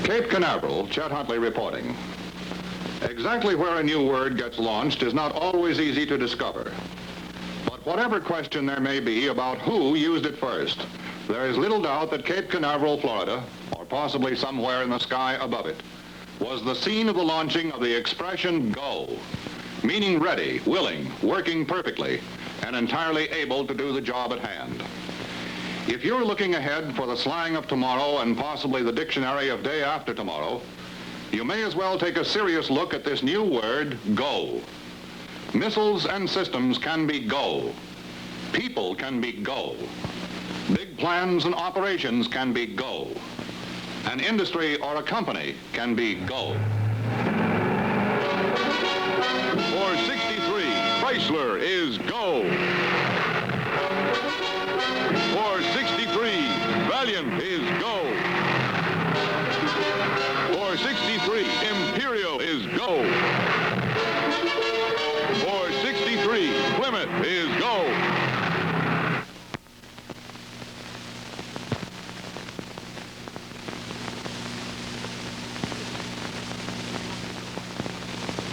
Cape Canaveral, Chet Huntley reporting. Exactly where a new word gets launched is not always easy to discover. But whatever question there may be about who used it first, there is little doubt that Cape Canaveral, Florida, or possibly somewhere in the sky above it, was the scene of the launching of the expression go, meaning ready, willing, working perfectly, and entirely able to do the job at hand. If you're looking ahead for the slang of tomorrow and possibly the dictionary of day after tomorrow, you may as well take a serious look at this new word, go. Missiles and systems can be go. People can be go. Big plans and operations can be go. An industry or a company can be go. For 63, Chrysler is go. For 63, Valiant is go. For 63, Imperial is go. For 63, Plymouth is go.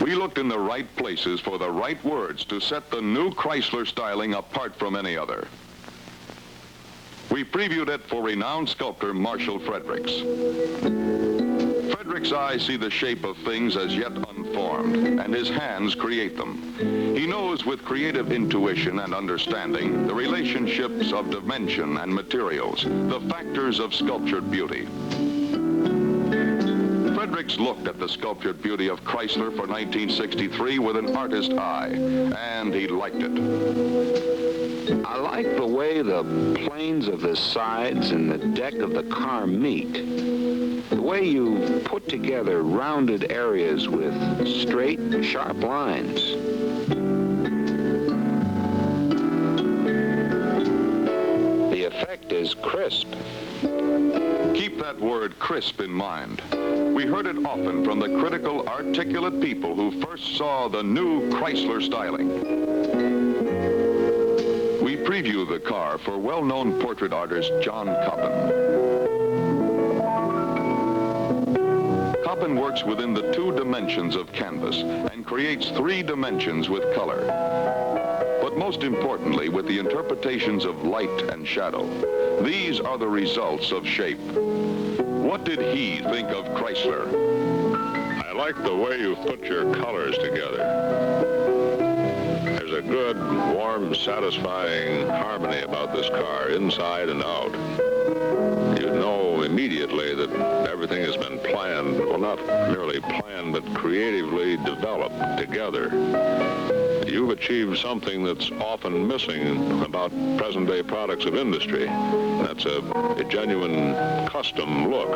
We looked in the right places for the right words to set the new Chrysler styling apart from any other. We previewed it for renowned sculptor Marshall Fredericks. Fredericks' eyes see the shape of things as yet unformed, and his hands create them. He knows with creative intuition and understanding the relationships of dimension and materials, the factors of sculptured beauty. Fredericks looked at the sculptured beauty of Chrysler for 1963 with an artist's eye, and he liked it. I like the way the planes of the sides and the deck of the car meet. The way you put together rounded areas with straight, sharp lines. The effect is crisp. Keep that word crisp in mind. We heard it often from the critical, articulate people who first saw the new Chrysler styling. We preview the car for well-known portrait artist John Coppin. Coppin works within the 2 dimensions of canvas and creates 3 dimensions with color. But most importantly, with the interpretations of light and shadow. These are the results of shape. What did he think of Chrysler? I like the way you put your colors together. There's a good, warm, satisfying harmony about this car, inside and out. You know immediately that everything has been planned, well, not merely planned, but creatively developed together. You've achieved something that's often missing about present-day products of industry. That's a genuine custom look.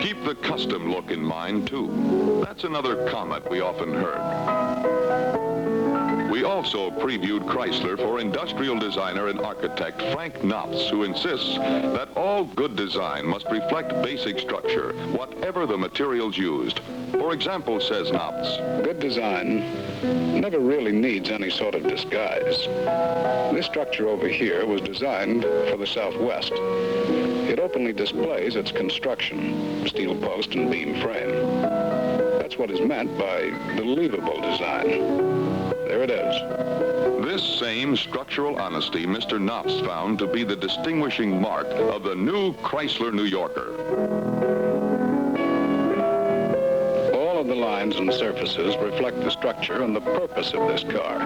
Keep the custom look in mind, too. That's another comment we often heard. We also previewed Chrysler for industrial designer and architect Frank Knopf, who insists that all good design must reflect basic structure, whatever the materials used. For example, says Knopf, good design never really needs any sort of disguise. This structure over here was designed for the Southwest. It openly displays its construction, steel post and beam frame. That's what is meant by believable design. There it is. This same structural honesty Mr. Knopf found to be the distinguishing mark of the new Chrysler New Yorker. All of the lines and surfaces reflect the structure and the purpose of this car.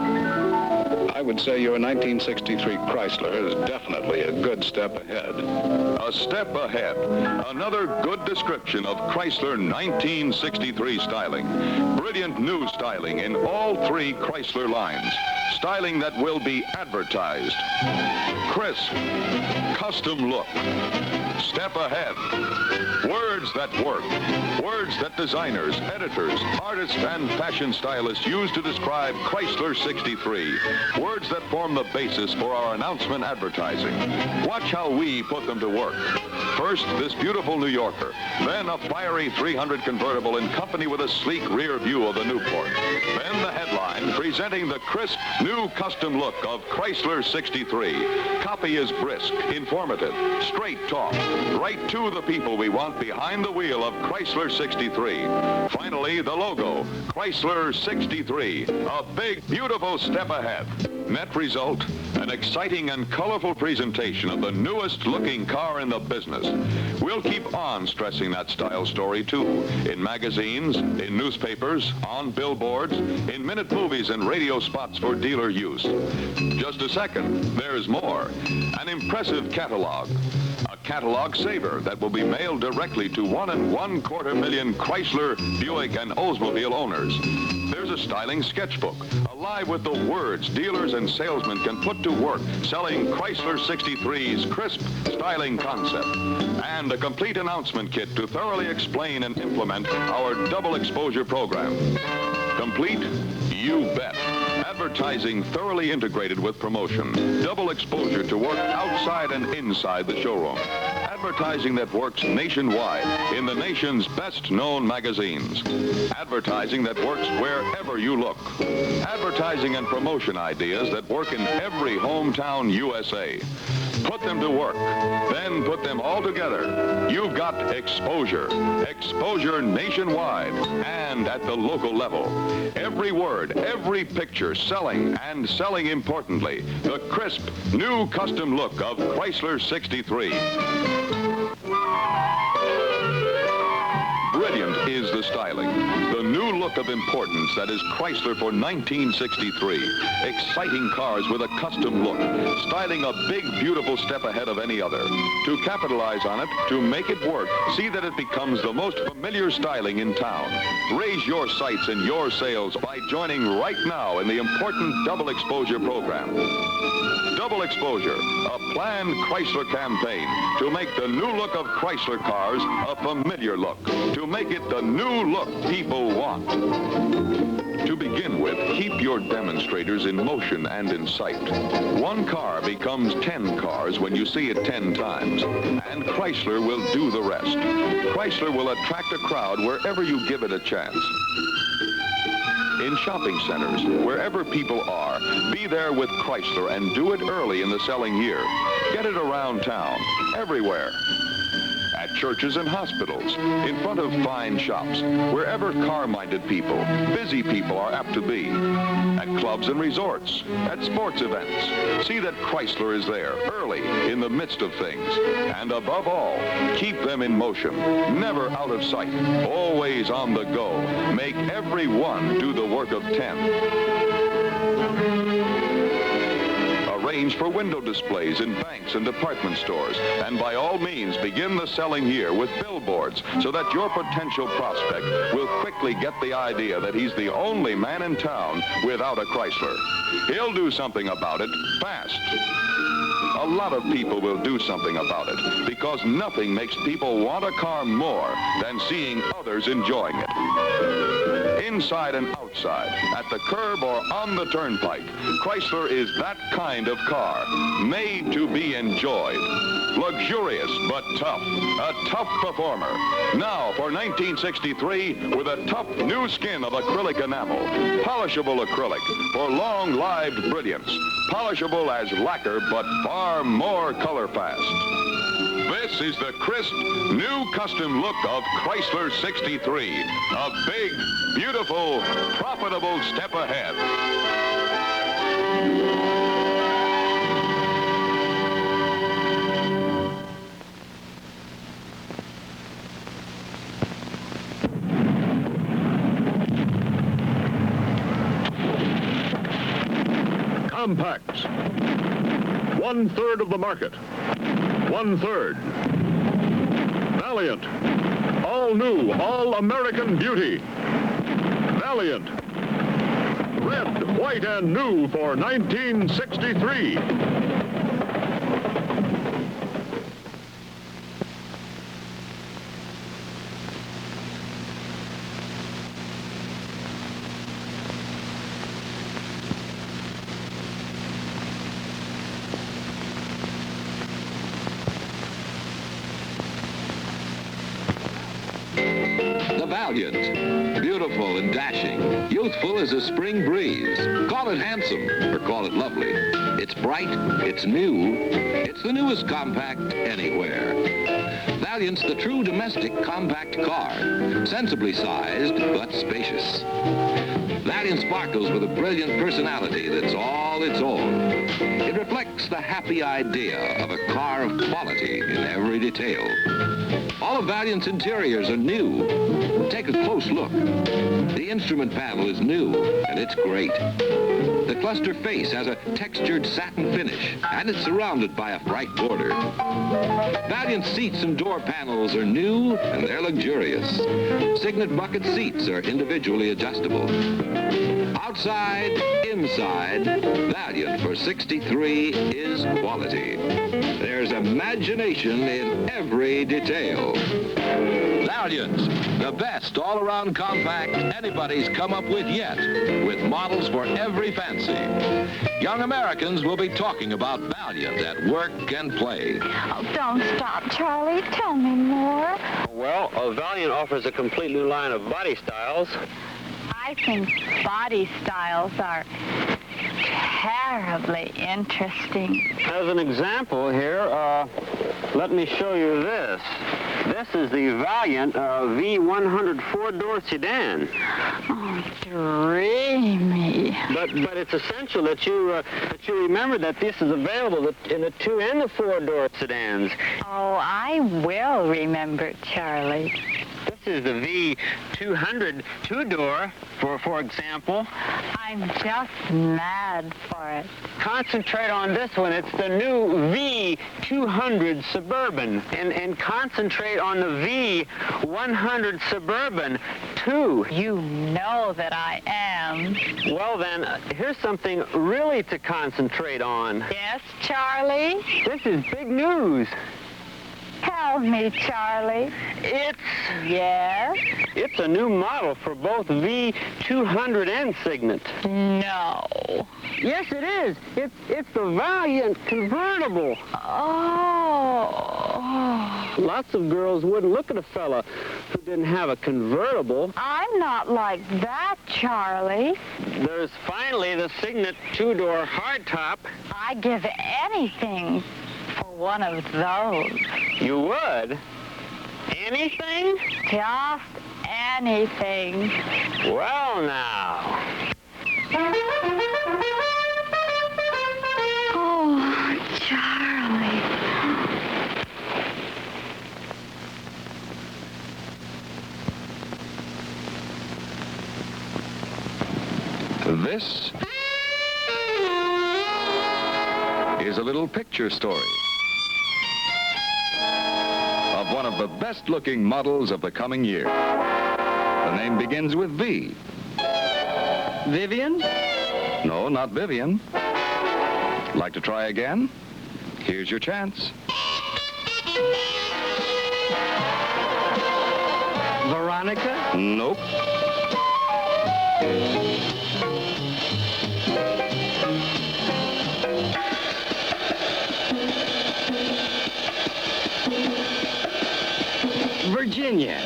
I would say your 1963 Chrysler is definitely a good step ahead. A step ahead. Another good description of Chrysler 1963 styling. Brilliant new styling in all 3 Chrysler lines. Styling that will be advertised. Crisp. Custom look. Step ahead. Words that work. Words that designers, editors, artists, and fashion stylists use to describe Chrysler 63. Words that form the basis for our announcement advertising. Watch how we put them to work. First, this beautiful New Yorker, then a fiery 300 convertible in company with a sleek rear view of the Newport. Then the headline presenting the crisp, new custom look of Chrysler 63. Copy is brisk, informative, straight talk, right to the people we want behind the wheel of Chrysler 63. Finally, the logo, Chrysler 63, a big, beautiful step ahead. Net result, an exciting and colorful presentation of the newest looking car in the business. We'll keep on stressing that style story too, in magazines, in newspapers, on billboards, in minute movies and radio spots for dealer use. Just a second, there's more. An impressive catalog. A catalog saver that will be mailed directly to 1 1/4 million Chrysler, Buick, and Oldsmobile owners. There's a styling sketchbook, alive with the words dealers and salesmen can put to work selling Chrysler 63's crisp styling concept. And a complete announcement kit to thoroughly explain and implement our double exposure program. Complete? You bet. Advertising thoroughly integrated with promotion. Double exposure to work outside and inside the showroom. Advertising that works nationwide in the nation's best-known magazines. Advertising that works wherever you look. Advertising and promotion ideas that work in every hometown USA. Put them to work, then put them all together. You've got exposure. Exposure nationwide and at the local level. Every word, every picture selling, and selling importantly, the crisp, new custom look of Chrysler 63. Brilliant is the styling. The new look of importance that is Chrysler for 1963. Exciting cars with a custom look. Styling a big, beautiful step ahead of any other. To capitalize on it, to make it work, see that it becomes the most familiar styling in town. Raise your sights and your sales by joining right now in the important double exposure program. Double exposure, a planned Chrysler campaign to make the new look of Chrysler cars a familiar look. To make it the new look people want. To begin with, keep your demonstrators in motion and in sight. One car becomes 10 cars when you see it 10 times, and Chrysler will do the rest. Chrysler will attract a crowd wherever you give it a chance. In shopping centers, wherever people are, be there with Chrysler and do it early in the selling year. Get it around town, everywhere. At churches and hospitals, in front of fine shops, wherever car-minded people, busy people are apt to be. At clubs and resorts, at sports events. See that Chrysler is there, early, in the midst of things. And above all, keep them in motion, never out of sight, always on the go. Make every one do the work of 10. Arrange for window displays in banks and department stores, and by all means begin the selling year with billboards so that your potential prospect will quickly get the idea that he's the only man in town without a Chrysler. He'll do something about it fast. A lot of people will do something about it because nothing makes people want a car more than seeing others enjoying it. Inside and outside, at the curb or on the turnpike, Chrysler is that kind of car, made to be enjoyed. Luxurious but tough, a tough performer. Now for 1963 with a tough new skin of acrylic enamel. Polishable acrylic for long-lived brilliance. Polishable as lacquer but far more color fast. This is the crisp, new custom look of Chrysler 63. A big, beautiful, profitable step ahead. Compacts. 1/3 of the market. 1/3. Valiant. All new, all American beauty. Valiant. Red, white, and new for 1963. Valiant. Beautiful and dashing, youthful as a spring breeze. Call it handsome or call it lovely. It's bright, it's new, it's the newest compact anywhere. Valiant's the true domestic compact car, sensibly sized but spacious. Valiant sparkles with a brilliant personality that's all its own. It reflects the happy idea of a car of quality in every detail. All of Valiant's interiors are new. Take a close look. The instrument panel is new, and it's great. The cluster face has a textured satin finish, and it's surrounded by a bright border. Valiant seats and door panels are new, and they're luxurious. Signet bucket seats are individually adjustable. Outside, inside, Valiant for 63 is quality. There's imagination in every detail. Valiant, the best all-around compact anybody's come up with yet, with models for every fancy. Young Americans will be talking about Valiant at work and play. Oh, don't stop, Charlie. Tell me more. Well, Valiant offers a complete new line of body styles. I think body styles are terribly interesting. As an example here, let me show you this. This is the Valiant V100 four-door sedan. Oh, dreamy. But it's essential that you remember that this is available in the 2 and the 4-door sedans. Oh, I will remember, Charlie. This is the V200 two-door, for example. I'm just mad for it. Concentrate on this one. It's the new V200 Suburban. And concentrate on the V100 Suburban, too. You know that I am. Well, then, here's something really to concentrate on. Yes, Charlie? This is big news. Tell me, Charlie. Yes? It's a new model for both V200 and Signet. No. Yes, it is. It's the Valiant convertible. Oh. Lots of girls wouldn't look at a fella who didn't have a convertible. I'm not like that, Charlie. There's finally the Signet two-door hardtop. I'd give anything for one of those. You would? Anything? Just anything. Well, now. Oh, Charlie. This is a little picture story of one of the best-looking models of the coming year. The name begins with V. Vivian? No, not Vivian. Like to try again? Here's your chance. Veronica? Nope. Virginia.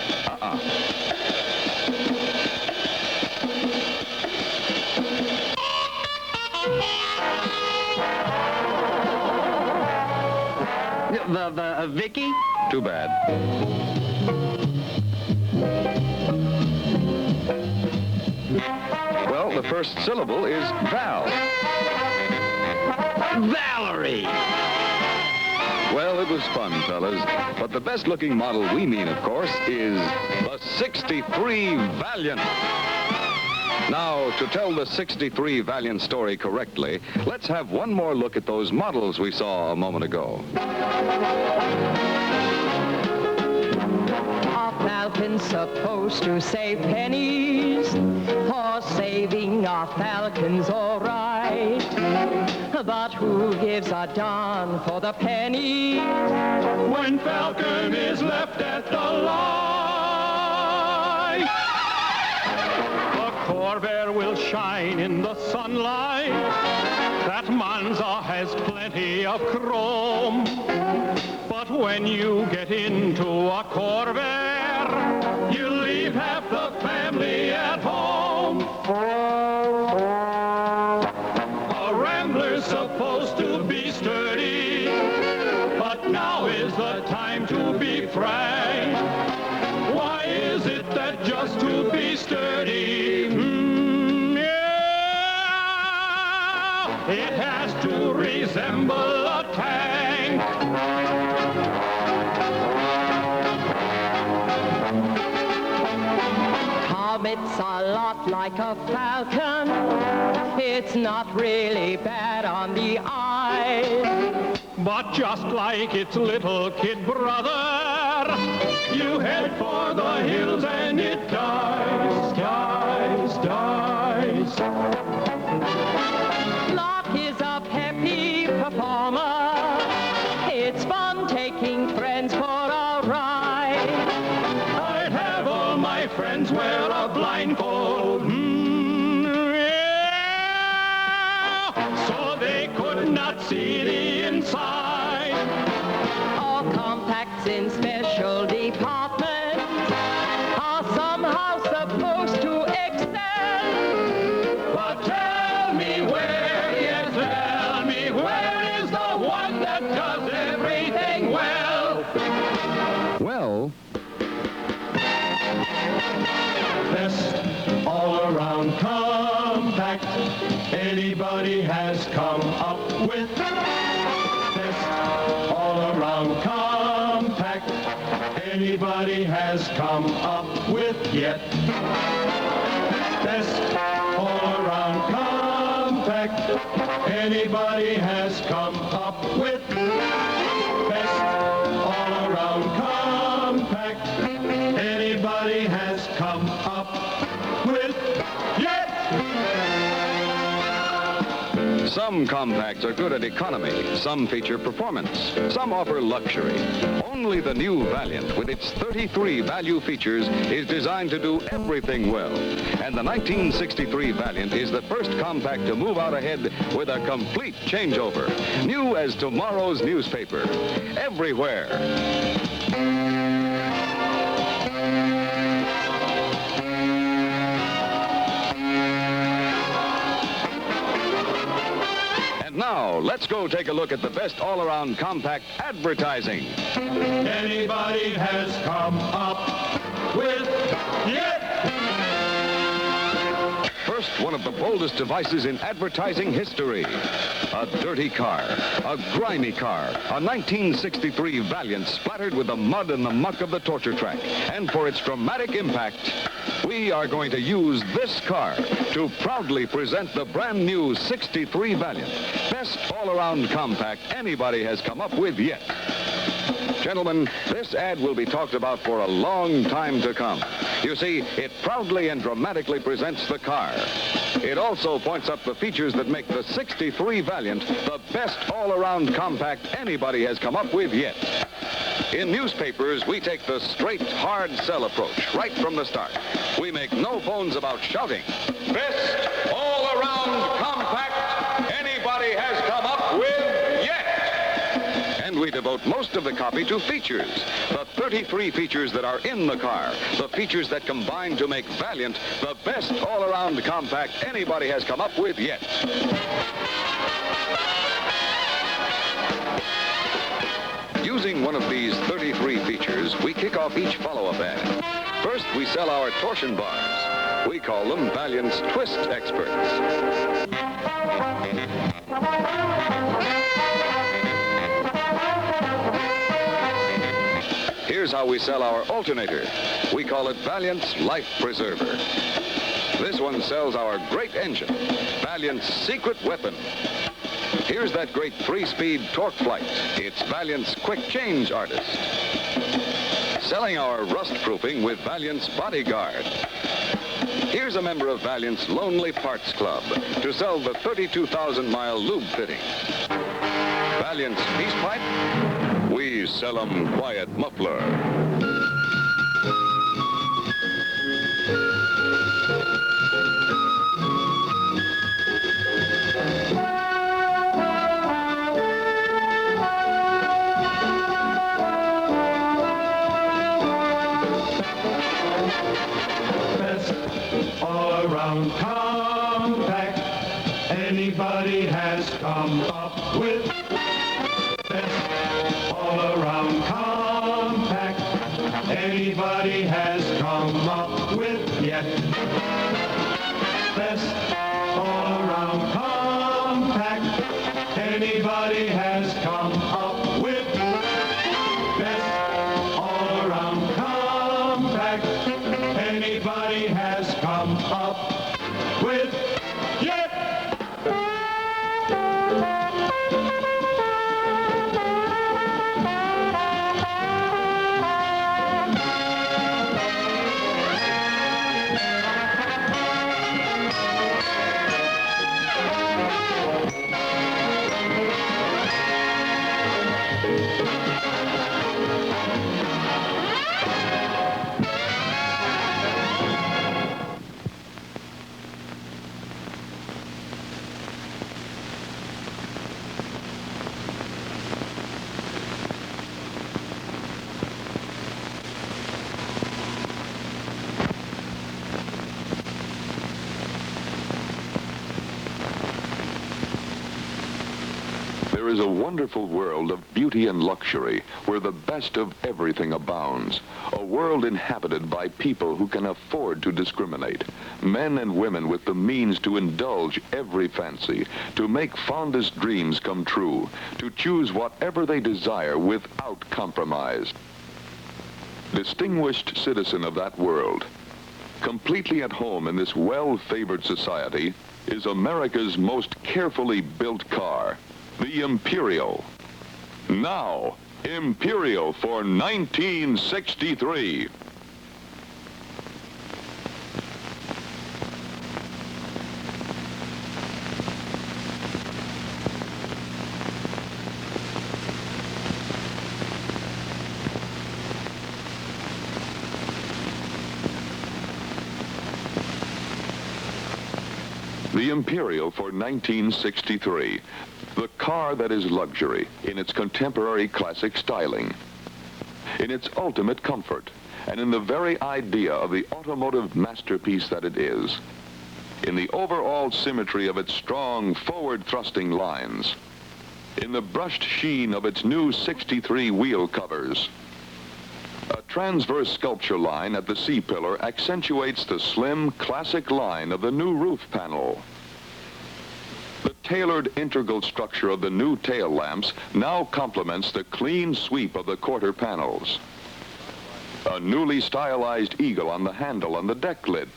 Vicky? Too bad. Well, the first syllable is Val. Valerie! Well, it was fun, fellas. But the best-looking model we mean, of course, is the 63 Valiant. Now, to tell the 63 Valiant story correctly, let's have one more look at those models we saw a moment ago. Are falcons supposed to save pennies? For saving our falcons, all right. But who gives a darn for the penny when Falcon is left at the light? The Corvair will shine in the sunlight. That Monza has plenty of chrome. But when you get into a Corvair, car, you leave half the family at home. A Rambler's supposed to be sturdy, but now is the time to be frank. Why is it that just to be sturdy, yeah, it has to resemble a tank? It's a lot like a falcon. It's not really bad on the eyes. But just like its little kid brother, you head for the hills and it dies, dies, dies. Lock is a peppy performer. It's fun taking friends for a ride. I'd have all my friends wear a blindfold, yeah, so they could not see the inside. All compacts in special departments are somehow supposed to excel. But tell me where, yes, tell me where is the one that does everything well? Well, Best all-around compact anybody has come up with. Best all-around compact anybody has come up with yet. Best all-around compact anybody has come up with. Best all-around compact anybody has come up with yet. some compacts are good at economy, some feature performance, some offer luxury. Only the new Valiant, with its 33 value features, is designed to do everything well. And the 1963 Valiant is the first compact to move out ahead with a complete changeover. New as tomorrow's newspaper. Everywhere. Now, let's go take a look at the best all-around compact advertising. Anybody has come up with yet. First, one of the boldest devices in advertising history. A dirty car, a grimy car, a 1963 Valiant splattered with the mud and the muck of the torture track. And for its dramatic impact, we are going to use this car to proudly present the brand new 63 Valiant. Best all-around compact anybody has come up with yet. Gentlemen, this ad will be talked about for a long time to come. You see, it proudly and dramatically presents the car. It also points up the features that make the 63 Valiant the best all-around compact anybody has come up with yet. In newspapers, we take the straight, hard sell approach right from the start. We make no bones about shouting, "Best all-around compact anybody has come up with yet." And we devote most of the copy to features. The 33 features that are in the car. The features that combine to make Valiant the best all-around compact anybody has come up with yet. Using one of these 33 features, we kick off each follow-up ad. First, we sell our torsion bars. We call them Valiant's Twist Experts. Here's how we sell our alternator. We call it Valiant's Life Preserver. This one sells our great engine, Valiant's secret weapon. Here's that great 3-speed torque flight. It's Valiant's quick change artist. Selling our rust proofing with Valiant's bodyguard. Here's a member of Valiant's Lonely Parts Club to sell the 32,000-mile lube fitting. Valiant's peace pipe, we sell 'em quiet muffler. all-around compact. Anybody has come up with best all-around compact. Anybody has come up with yet best all-around compact. Anybody has come up with best all-around compact. Anybody has come up with yet. There is a wonderful world of beauty and luxury where the best of everything abounds. A world inhabited by people who can afford to discriminate. Men and women with the means to indulge every fancy, to make fondest dreams come true, to choose whatever they desire without compromise. Distinguished citizen of that world, completely at home in this well-favored society, is America's most carefully built car, the Imperial. Now, Imperial for 1963. The Imperial for 1963. The car that is luxury in its contemporary classic styling, in its ultimate comfort, and in the very idea of the automotive masterpiece that it is, in the overall symmetry of its strong forward-thrusting lines, in the brushed sheen of its new 63 wheel covers. A transverse sculpture line at the C-pillar accentuates the slim, classic line of the new roof panel. The tailored integral structure of the new tail lamps now complements the clean sweep of the quarter panels. A newly stylized eagle on the handle and the deck lid.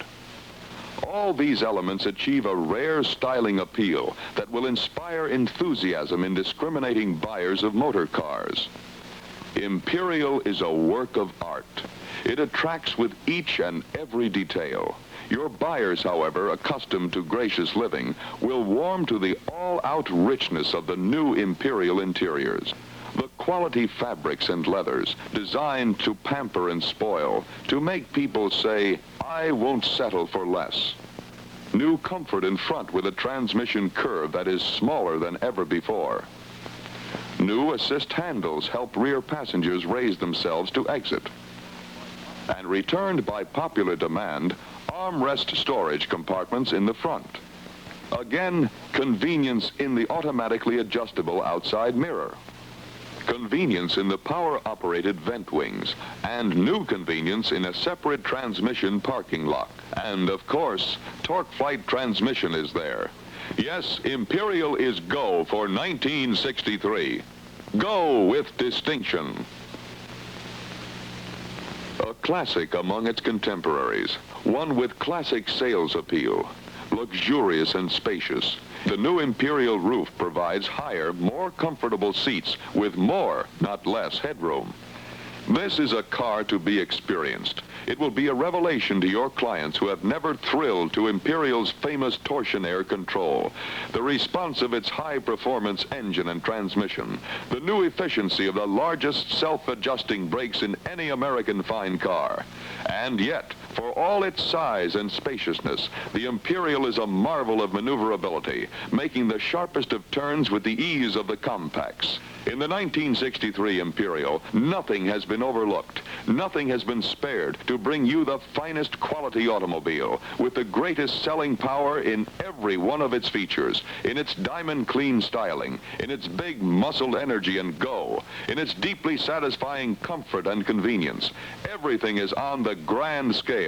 All these elements achieve a rare styling appeal that will inspire enthusiasm in discriminating buyers of motor cars. Imperial is a work of art. It attracts with each and every detail. Your buyers, however, accustomed to gracious living, will warm to the all-out richness of the new Imperial interiors. The quality fabrics and leathers, designed to pamper and spoil, to make people say, I won't settle for less. New comfort in front with a transmission curve that is smaller than ever before. New assist handles help rear passengers raise themselves to exit. And returned by popular demand, armrest storage compartments in the front. Again, convenience in the automatically adjustable outside mirror. Convenience in the power-operated vent wings, and new convenience in a separate transmission parking lock. And of course, torque flight transmission is there. Yes, Imperial is go for 1963. Go with distinction. A classic among its contemporaries, one with classic sales appeal, luxurious and spacious. The new Imperial roof provides higher, more comfortable seats with more, not less, headroom. This is a car to be experienced. It will be a revelation to your clients who have never thrilled to Imperial's famous torsion air control, the response of its high-performance engine and transmission, the new efficiency of the largest self-adjusting brakes in any American fine car. And yet, For all its size and spaciousness, the Imperial is a marvel of maneuverability, making the sharpest of turns with the ease of the compacts. In the 1963 Imperial, nothing has been overlooked, nothing has been spared to bring you the finest quality automobile with the greatest selling power in every one of its features, in its diamond clean styling, in its big muscled energy and go, in its deeply satisfying comfort and convenience. Everything is on the grand scale.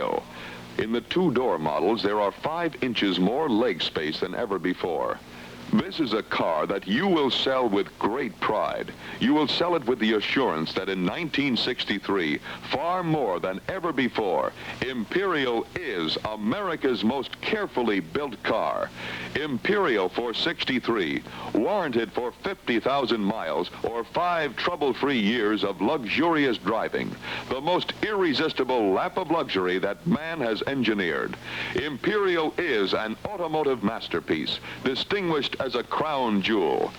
In the two-door models, there are 5 inches more leg space than ever before. This is a car that you will sell with great pride. You will sell it with the assurance that in 1963, far more than ever before, Imperial is America's most carefully built car. Imperial for 63, warranted for 50,000 miles or 5 trouble-free years of luxurious driving. The most irresistible lap of luxury that man has engineered. Imperial is an automotive masterpiece, distinguished as a crown jewel.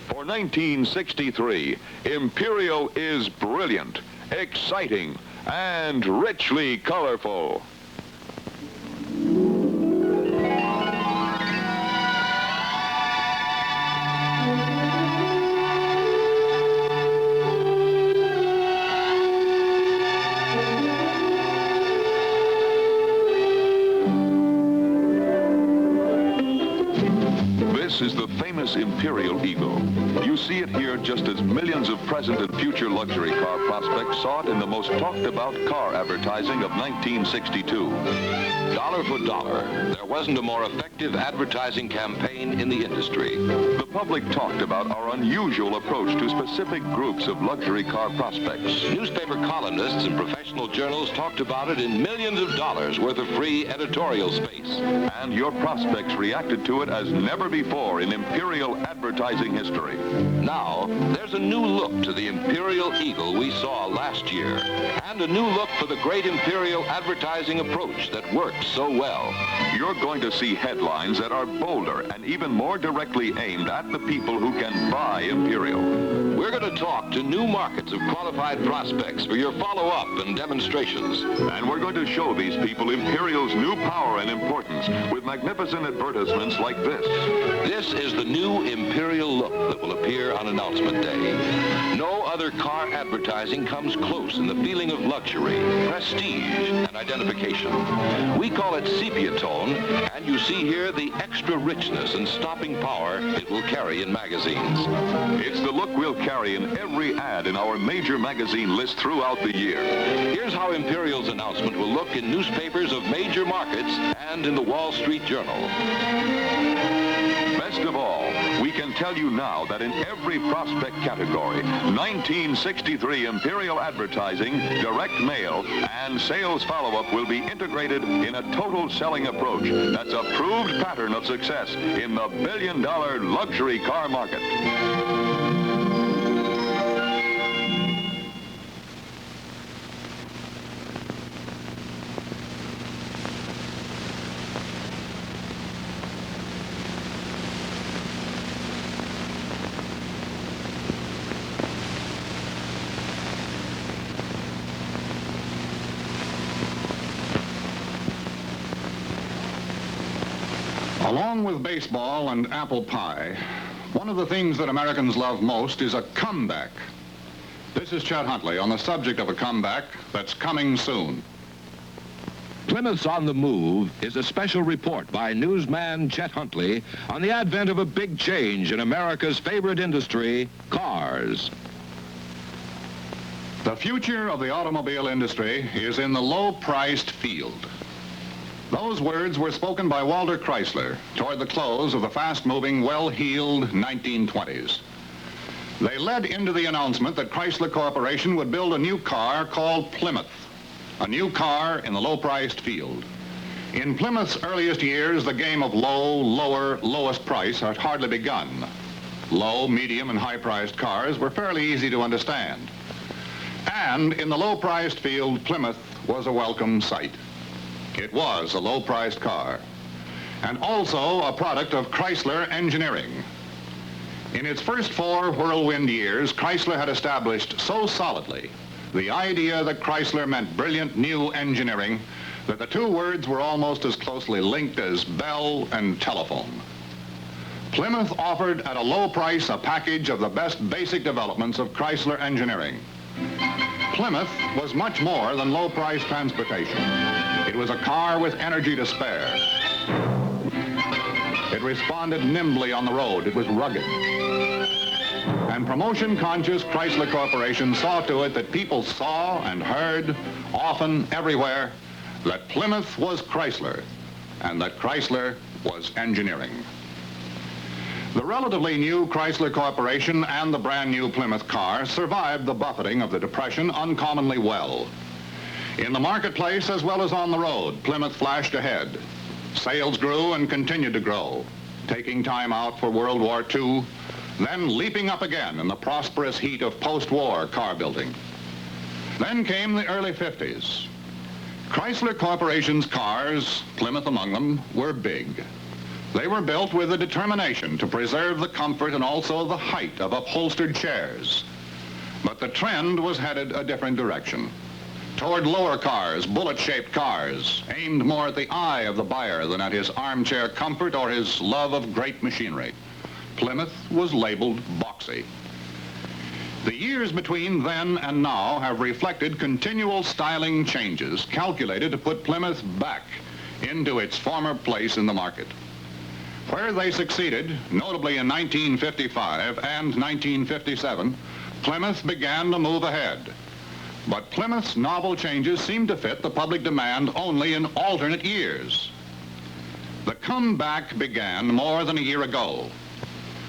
For 1963, Imperial is brilliant, exciting, and richly colorful. This is the famous Imperial Eagle. You see it here just as millions of present and future luxury car prospects saw it in the most talked about car advertising of 1962. Dollar for dollar, there wasn't a more effective advertising campaign in the industry. The public talked about our unusual approach to specific groups of luxury car prospects. Newspaper columnists and professional journals talked about it in millions of dollars worth of free editorial space. And your prospects reacted to it as never before in Imperial advertising history. Now, there's a new look to the Imperial Eagle we saw last year, and a new look for the great Imperial advertising approach that works so well. You're going to see headlines that are bolder and even more directly aimed at the people who can buy Imperial. We're going to talk to new markets of qualified prospects for your follow-up and demonstrations. And we're going to show these people Imperial's new power and importance with magnificent advertisements like this. This is the new Imperial look that will appear on announcement day. No other car advertising comes close in the feeling of luxury, prestige, and identification. We call it sepia tone, and you see here the extra richness and stopping power it will carry in magazines. It's the look we'll carry in every ad in our major magazine list throughout the year. Here's how Imperial's announcement will look in newspapers of major markets and in the Wall Street Journal. Best of all, we can tell you now that in every prospect category, 1963 Imperial advertising, direct mail, and sales follow-up will be integrated in a total selling approach that's a proved pattern of success in the billion-dollar luxury car market. Along with baseball and apple pie, one of the things that Americans love most is a comeback. This is Chet Huntley on the subject of a comeback that's coming soon. Plymouth's on the Move is a special report by newsman Chet Huntley on the advent of a big change in America's favorite industry, cars. The future of the automobile industry is in the low-priced field. Those words were spoken by Walter Chrysler toward the close of the fast-moving, well-heeled 1920s. They led into the announcement that Chrysler Corporation would build a new car called Plymouth, a new car in the low-priced field. In Plymouth's earliest years, the game of low, lower, lowest price had hardly begun. Low, medium, and high-priced cars were fairly easy to understand. And in the low-priced field, Plymouth was a welcome sight. It was a low-priced car, and also a product of Chrysler engineering. In its first 4 whirlwind years, Chrysler had established so solidly the idea that Chrysler meant brilliant new engineering that the two words were almost as closely linked as bell and telephone. Plymouth offered at a low price a package of the best basic developments of Chrysler engineering. Plymouth was much more than low-price transportation. It was a car with energy to spare. It responded nimbly on the road. It was rugged. And promotion-conscious Chrysler Corporation saw to it that people saw and heard, often, everywhere, that Plymouth was Chrysler, and that Chrysler was engineering. The relatively new Chrysler Corporation and the brand new Plymouth car survived the buffeting of the Depression uncommonly well. In the marketplace as well as on the road, Plymouth flashed ahead. Sales grew and continued to grow, taking time out for World War II, then leaping up again in the prosperous heat of post-war car building. Then came the early 50s. Chrysler Corporation's cars, Plymouth among them, were big. They were built with a determination to preserve the comfort and also the height of upholstered chairs. But the trend was headed a different direction, toward lower cars, bullet-shaped cars, aimed more at the eye of the buyer than at his armchair comfort or his love of great machinery. Plymouth was labeled boxy. The years between then and now have reflected continual styling changes calculated to put Plymouth back into its former place in the market. Where they succeeded, notably in 1955 and 1957, Plymouth began to move ahead. But Plymouth's novel changes seemed to fit the public demand only in alternate years. The comeback began more than a year ago.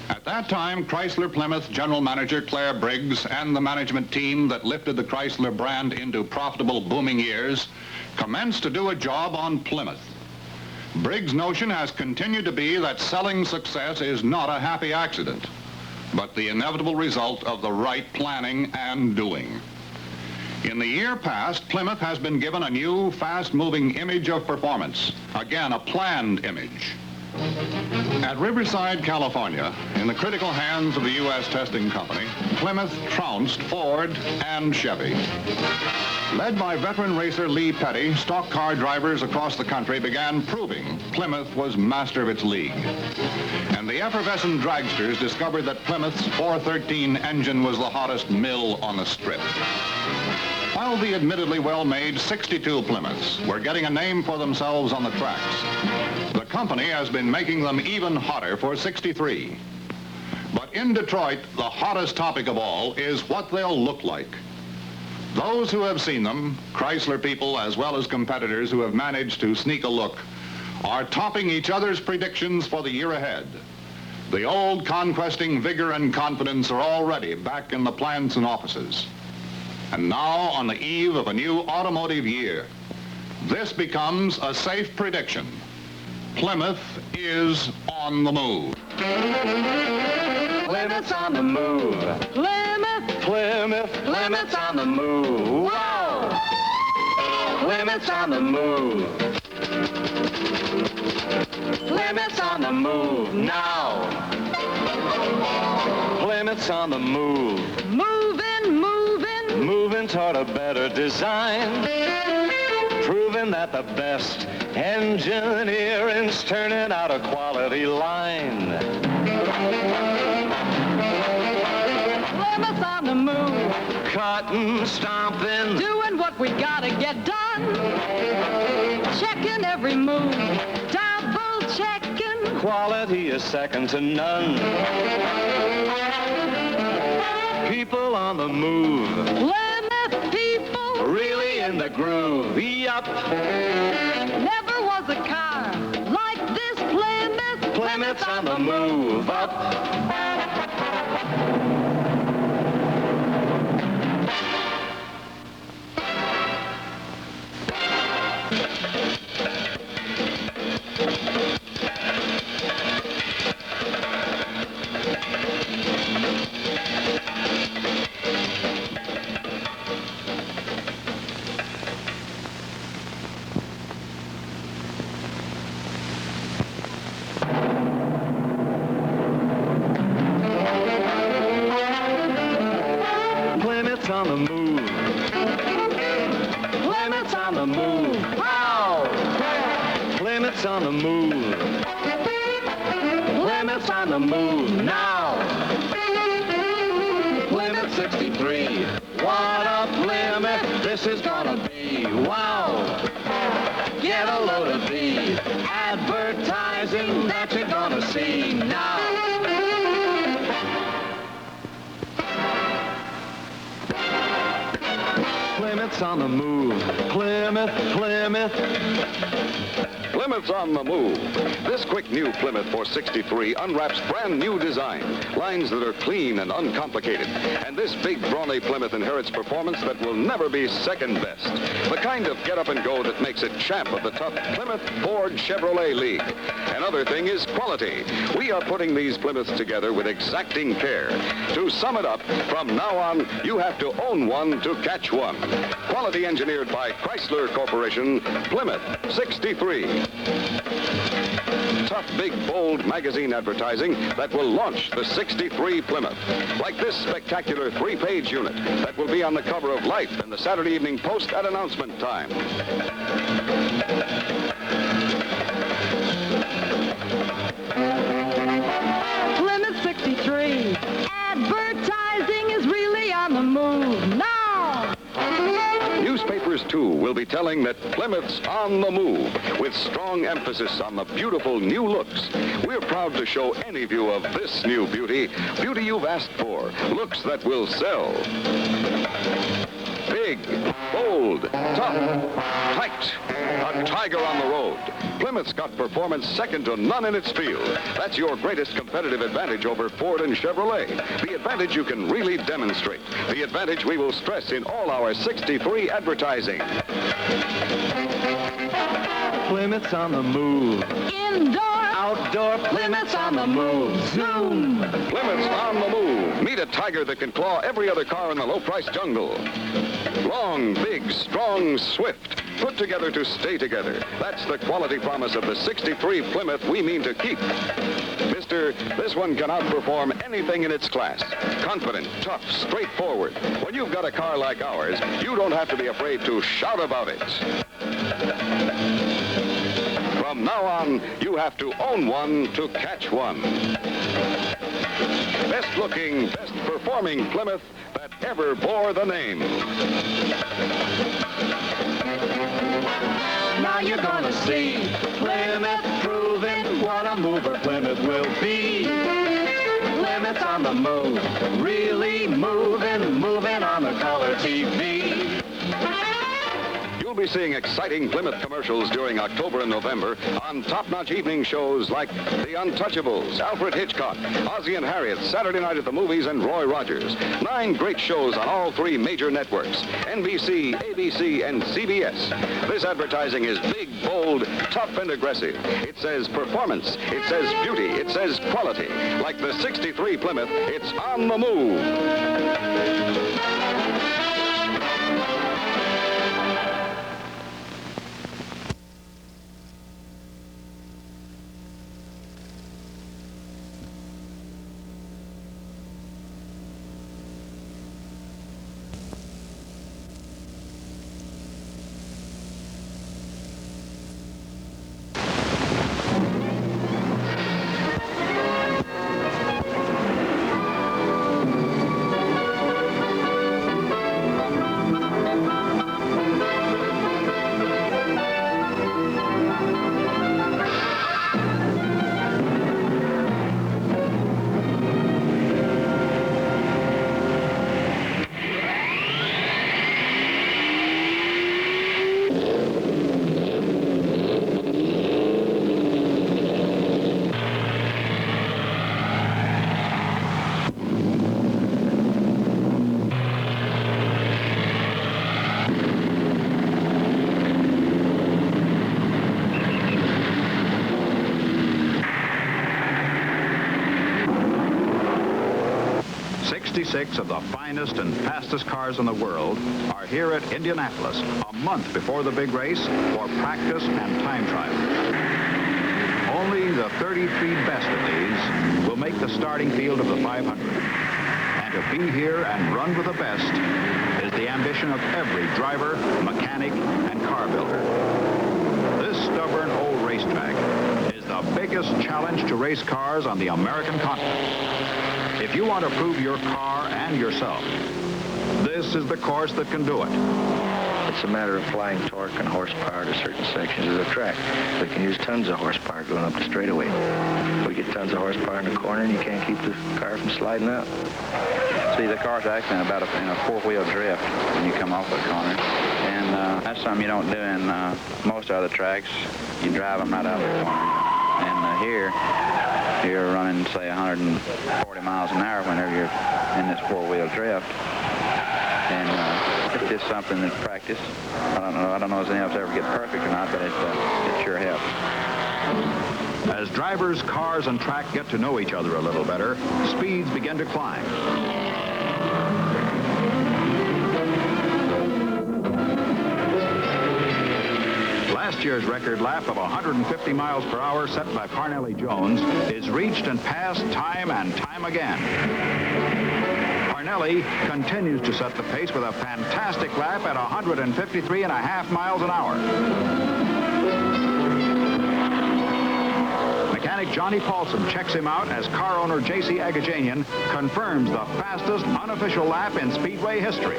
At that time, Chrysler Plymouth General Manager Claire Briggs and the management team that lifted the Chrysler brand into profitable, booming years commenced to do a job on Plymouth. Briggs' notion has continued to be that selling success is not a happy accident, but the inevitable result of the right planning and doing. In the year past, Plymouth has been given a new, fast-moving image of performance. Again, a planned image. At Riverside, California, in the critical hands of the U.S. testing company, Plymouth trounced Ford and Chevy. Led by veteran racer Lee Petty, stock car drivers across the country began proving Plymouth was master of its league. And the effervescent dragsters discovered that Plymouth's 413 engine was the hottest mill on the strip. While the admittedly well-made 62 Plymouths were getting a name for themselves on the tracks, the company has been making them even hotter for 63. But in Detroit, the hottest topic of all is what they'll look like. Those who have seen them, Chrysler people as well as competitors who have managed to sneak a look, are topping each other's predictions for the year ahead. The old conquesting vigor and confidence are already back in the plants and offices. And now, on the eve of a new automotive year, this becomes a safe prediction. Plymouth is on the move. Plymouth's on the move. Plymouth, Plymouth, Plymouth's on the move. Wow! Plymouth's on the move. Plymouth's on the move now. Plymouth's on the move. Moving, moving, moving toward a better design. Proving that the best engineering's turning out a quality line. Plymouth on the move. Cutting, stomping, doing what we gotta get done. Checking every move, double checking. Quality is second to none. People on the move. Plymouth people. Really in the groove. Yup. Never was a car like this Plymouth. Plymouth's on the move up. smooth. Plymouth's on the move now. Plymouth 63. What a Plymouth this is gonna be. Wow. Get a load of the advertising that you're gonna see now. Plymouth's on the move. Plymouth, Plymouth. Plymouth's on the move. This quick new Plymouth 463 unwraps brand new design, lines that are clean and uncomplicated. And this big brawny Plymouth inherits performance that will never be second best. The kind of get up and go that makes it champ of the tough Plymouth Ford Chevrolet League. Another thing is quality. We are putting these Plymouths together with exacting care. To sum it up, from now on, you have to own one to catch one. Quality engineered by Chrysler Corporation, Plymouth 63. Tough, big, bold magazine advertising that will launch the 63 Plymouth. Like this spectacular 3-page unit that will be on the cover of Life and the Saturday Evening Post at announcement time. Plymouth 63. Advertising is really on the move now. Newspapers, too, will be telling that Plymouth's on the move, with strong emphasis on the beautiful new looks. We're proud to show any view of this new beauty, beauty you've asked for, looks that will sell. Big, bold, tough, tight, a tiger on the road. Plymouth's got performance second to none in its field. That's your greatest competitive advantage over Ford and Chevrolet. The advantage you can really demonstrate. The advantage we will stress in all our 63 advertising. Plymouth's on the move. Indoor, Outdoor, Plymouth's on the move. Zoom. Plymouth's on the move. Meet a tiger that can claw every other car in the low-price jungle. Long, big, strong, swift. Put together to stay together. That's the quality promise of the 63 Plymouth we mean to keep. Mister, this one can outperform anything in its class. Confident, tough, straightforward. When you've got a car like ours, you don't have to be afraid to shout about it. From now on, you have to own one to catch one. Best looking, best performing Plymouth that ever bore the name. Now you're gonna see Plymouth proving what a mover Plymouth will be. Plymouth's on the move, really moving on the color TV. You'll be seeing exciting Plymouth commercials during October and November on top-notch evening shows like The Untouchables, Alfred Hitchcock, Ozzie and Harriet, Saturday Night at the Movies, and Roy Rogers. 9 great shows on all 3 major networks, NBC, ABC, and CBS. This advertising is big, bold, tough, and aggressive. It says performance. It says beauty. It says quality. Like the 63 Plymouth, it's on the move. Six of the finest and fastest cars in the world are here at Indianapolis a month before the big race for practice and time trial. Only the 33 best of these will make the starting field of the 500. And to be here and run with the best is the ambition of every driver, mechanic, and car builder. This stubborn old racetrack is the biggest challenge to race cars on the American continent. If you want to prove your car and yourself, this is the course that can do it. It's a matter of applying torque and horsepower to certain sections of the track. We can use tons of horsepower going up the straightaway. We get tons of horsepower in the corner and you can't keep the car from sliding out. See, the car's actually in a four-wheel drift when you come off the corner. And that's something you don't do in most other tracks. You drive them right out of the corner. And here, you're running, say, 140 miles an hour whenever you're in this four-wheel drift. And it's just something that's practice. I don't know if any of us ever get perfect or not, but it sure helps. As drivers, cars, and track get to know each other a little better, speeds begin to climb. Last year's record lap of 150 miles per hour set by Parnelli Jones is reached and passed time and time again. Parnelli continues to set the pace with a fantastic lap at 153.5 miles an hour. Mechanic Johnny Paulson checks him out as car owner J.C. Agajanian confirms the fastest unofficial lap in Speedway history.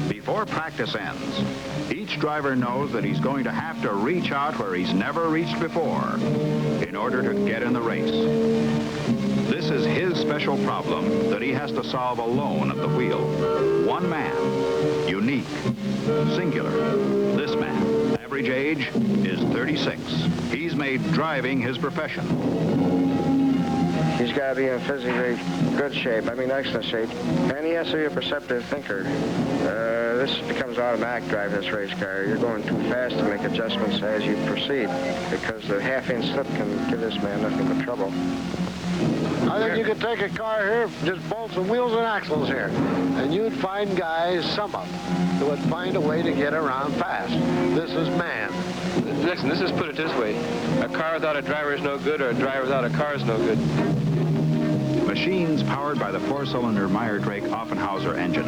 Before practice ends, each driver knows that he's going to have to reach out where he's never reached before in order to get in the race. This is his special problem that he has to solve alone at the wheel. One man, unique, singular. This man, average age, is 36. He's made driving his profession. He's got to be in physically good shape, excellent shape, and he has to be a perceptive thinker. This becomes automatic drive, this race car. You're going too fast to make adjustments as you proceed, because the half-inch slip can give this man nothing but trouble. I think you could take a car here, just bolt some wheels and axles here, and you'd find guys, some of them, who would find a way to get around fast. This is man. Listen, let's just put it this way. A car without a driver is no good, or a driver without a car is no good. Machines powered by the four-cylinder Meyer-Drake Offenhauser engine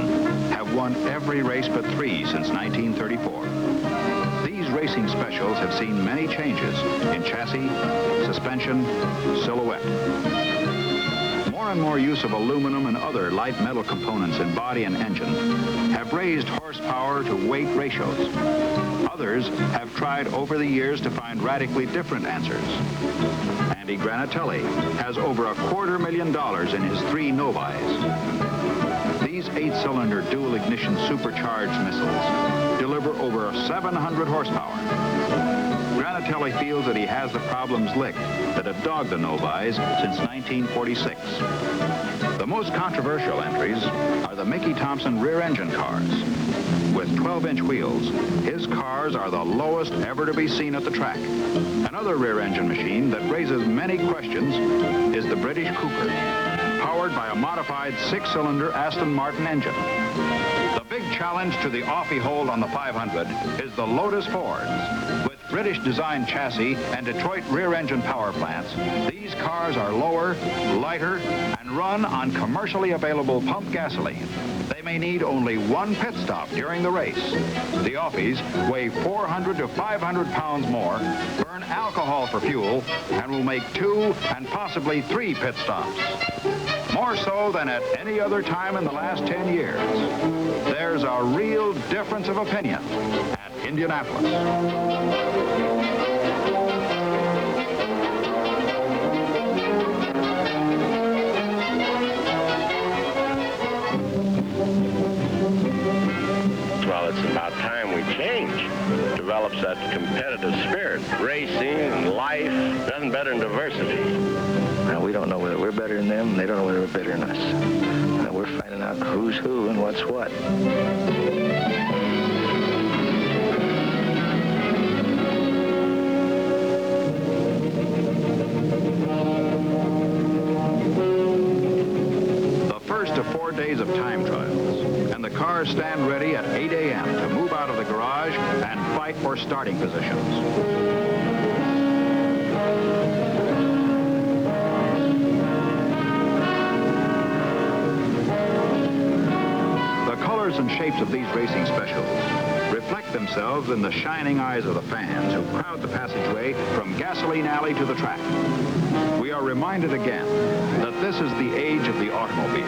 have won every race but 3 since 1934. These racing specials have seen many changes in chassis, suspension, silhouette. More and more use of aluminum and other light metal components in body and engine have raised horsepower to weight ratios. Others have tried over the years to find radically different answers. Andy Granatelli has over $250,000 in his 3 Novis. These 8-cylinder dual-ignition supercharged missiles deliver over 700 horsepower. Granatelli feels that he has the problems licked that have dogged the Novis since 1946. The most controversial entries are the Mickey Thompson rear-engine cars. With 12-inch wheels, his cars are the lowest ever to be seen at the track. Another rear-engine machine that raises many questions is the British Cooper, powered by a modified 6-cylinder Aston Martin engine. The big challenge to the off he hold on the 500 is the Lotus Fords. With British design chassis and Detroit rear-engine power plants, these cars are lower, lighter, and run on commercially available pump gasoline. They may need only 1 pit stop during the race. The Offies weigh 400 to 500 pounds more, burn alcohol for fuel, and will make 2 and possibly 3 pit stops. More so than at any other time in the last 10 years. There's a real difference of opinion at Indianapolis. Well, it's about time we change. Develops that competitive spirit. Racing, life, nothing better than diversity. Now, we don't know whether we're better than them, and they don't know whether we're better than us. Now, we're finding out who's who and what's what. The first of 4 days of time trials, and the cars stand ready at 8 a.m. to move out of the garage and fight for starting positions. and shapes of these racing specials reflect themselves in the shining eyes of the fans who crowd the passageway from Gasoline Alley to the track. We are reminded again that this is the age of the automobile.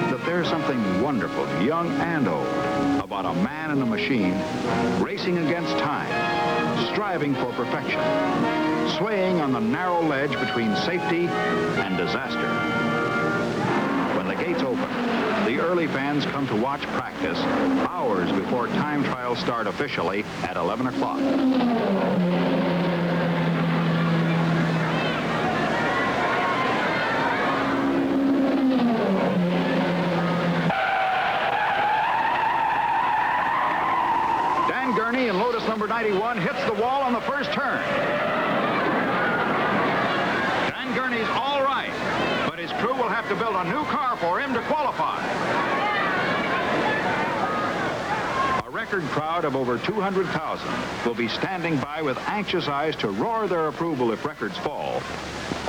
That there's something wonderful, young and old, about a man and a machine racing against time, striving for perfection, swaying on the narrow ledge between safety and disaster. When the gates open, the early fans come to watch practice hours before time trials start officially at 11 o'clock. Dan Gurney in Lotus number 91 hits the wall on the first turn. Dan Gurney's all right, but his crew will have to build a new car for him to qualify. A record crowd of over 200,000 will be standing by with anxious eyes to roar their approval if records fall,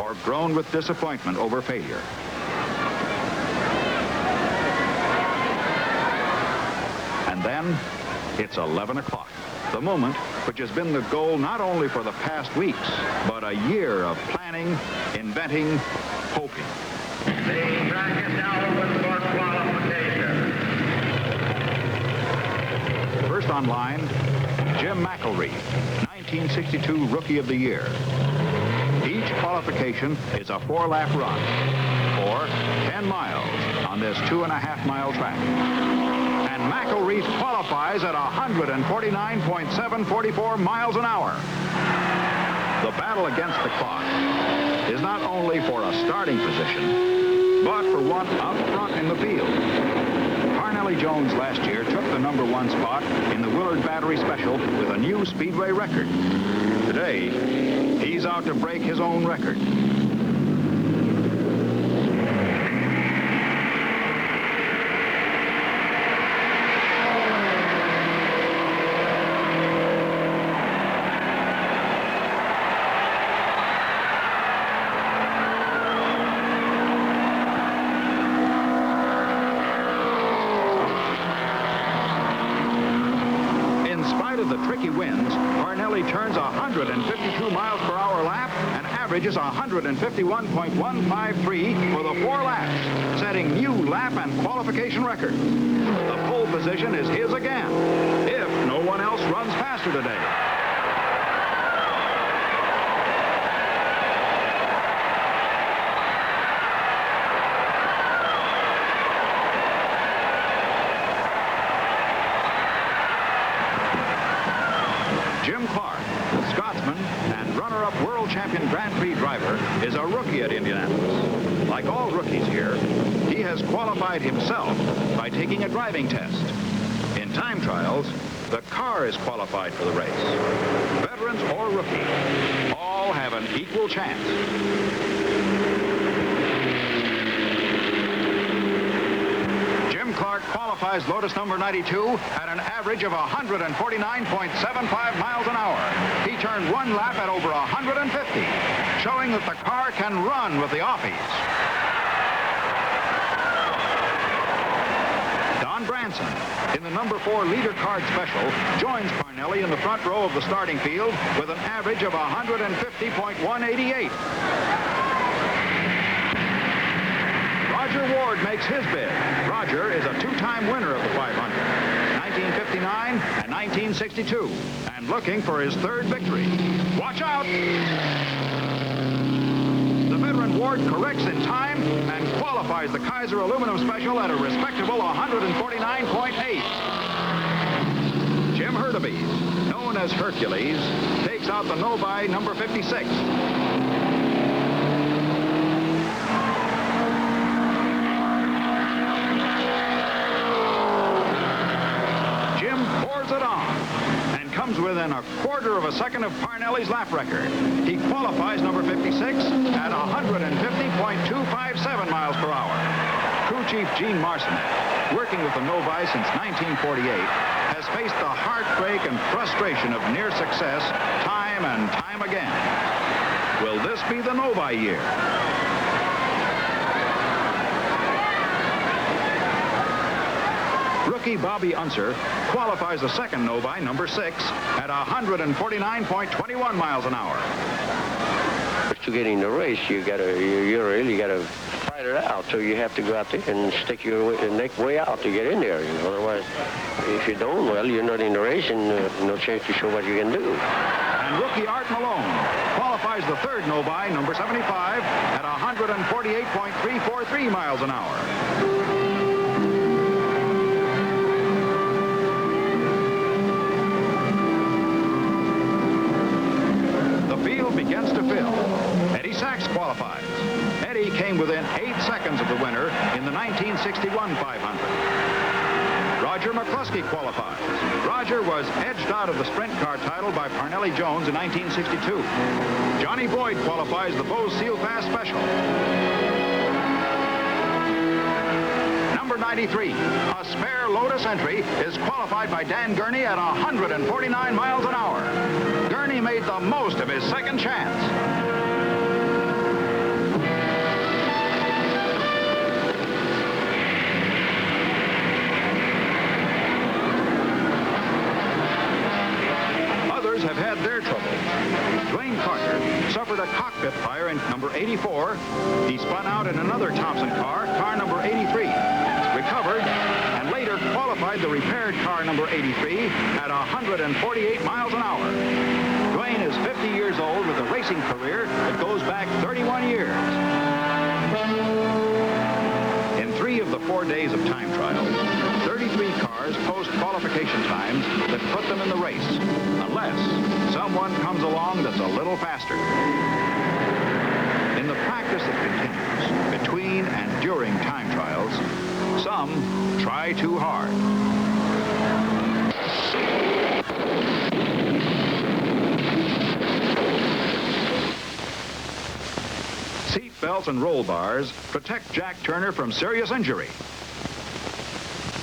or groan with disappointment over failure. And then, it's 11 o'clock, the moment which has been the goal not only for the past weeks, but a year of planning, inventing, hoping. The track is now open for qualification. First on line, Jim McElreath, 1962 Rookie of the Year. Each qualification is a 4-lap run, or 10 miles on this 2.5-mile track. And McElreath qualifies at 149.744 miles an hour. The battle against the clock is not only for a starting position, but for one up front in the field. Parnelli Jones last year took the number 1 spot in the Willard Battery Special with a new Speedway record. Today, he's out to break his own record. Winds, Parnelli turns 152 miles per hour lap and averages 151.153 for the 4 laps, setting new lap and qualification record. The pole position is his again, if no one else runs faster today. Jim Clark, the Scotsman and runner-up world champion Grand Prix driver, is a rookie at Indianapolis. Like all rookies here, he has qualified himself by taking a driving test. In time trials, the car is qualified for the race. Veterans or rookie, all have an equal chance. Clark qualifies Lotus number 92 at an average of 149.75 miles an hour. He turned 1 lap at over 150, showing that the car can run with the offies. Don Branson, in the number 4 leader card special, joins Parnelli in the front row of the starting field with an average of 150.188. Roger Ward makes his bid. Roger is a 2-time winner of the 500, 1959 and 1962, and looking for his 3rd victory. Watch out! The veteran Ward corrects in time and qualifies the Kaiser Aluminum Special at a respectable 149.8. Jim Hurtubise, known as Hercules, takes out the Novi number 56. It on and comes within a quarter of a second of Parnelli's lap record. He qualifies number 56 at 150.257 miles per hour. Crew Chief Gene Marcinet, working with the Novi since 1948, has faced the heartbreak and frustration of near success time and time again. Will this be the Novi year? Rookie Bobby Unser qualifies the second Novi, number 6, at 149.21 miles an hour. To get in the race, you really gotta fight it out. So you have to go out there and stick your neck way out to get in there. You know? Otherwise, if you don't, well, you're not in the race and no chance to show what you can do. And rookie Art Malone qualifies the third Novi, number 75, at 148.343 miles an hour. Begins to fill. Eddie Sachs qualifies. Eddie came within 8 seconds of the winner in the 1961 500. Roger McCluskey qualifies. Roger was edged out of the sprint car title by Parnelli Jones in 1962. Johnny Boyd qualifies the Bose Seal Pass Special. Number 93, a spare Lotus entry, is qualified by Dan Gurney at 149 miles an hour. Gurney made the most of his second chance. Others have had their trouble. Dwayne Carter suffered a cockpit fire in number 84. He spun out in another Thompson car, car number 83. Recovered and later qualified the repaired car number 83 at 148 miles an hour. Dwayne is 50 years old with a racing career that goes back 31 years. In 3 of the 4 days of time trials, 33 cars post qualification times that put them in the race, unless someone comes along that's a little faster. In the practice that continues between and during time trials, some try too hard. Seat belts and roll bars protect Jack Turner from serious injury.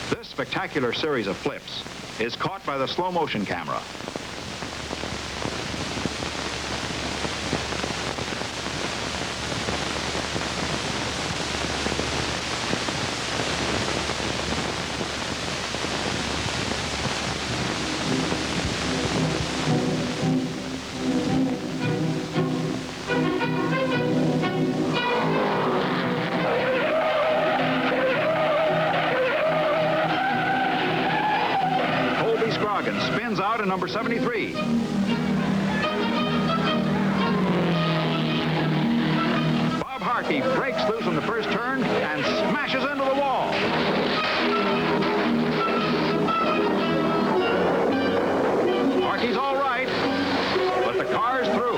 This spectacular series of flips is caught by the slow motion camera. Spins out in number 73. Bob Harkey breaks loose on the first turn and smashes into the wall. Harkey's all right, but the car's through.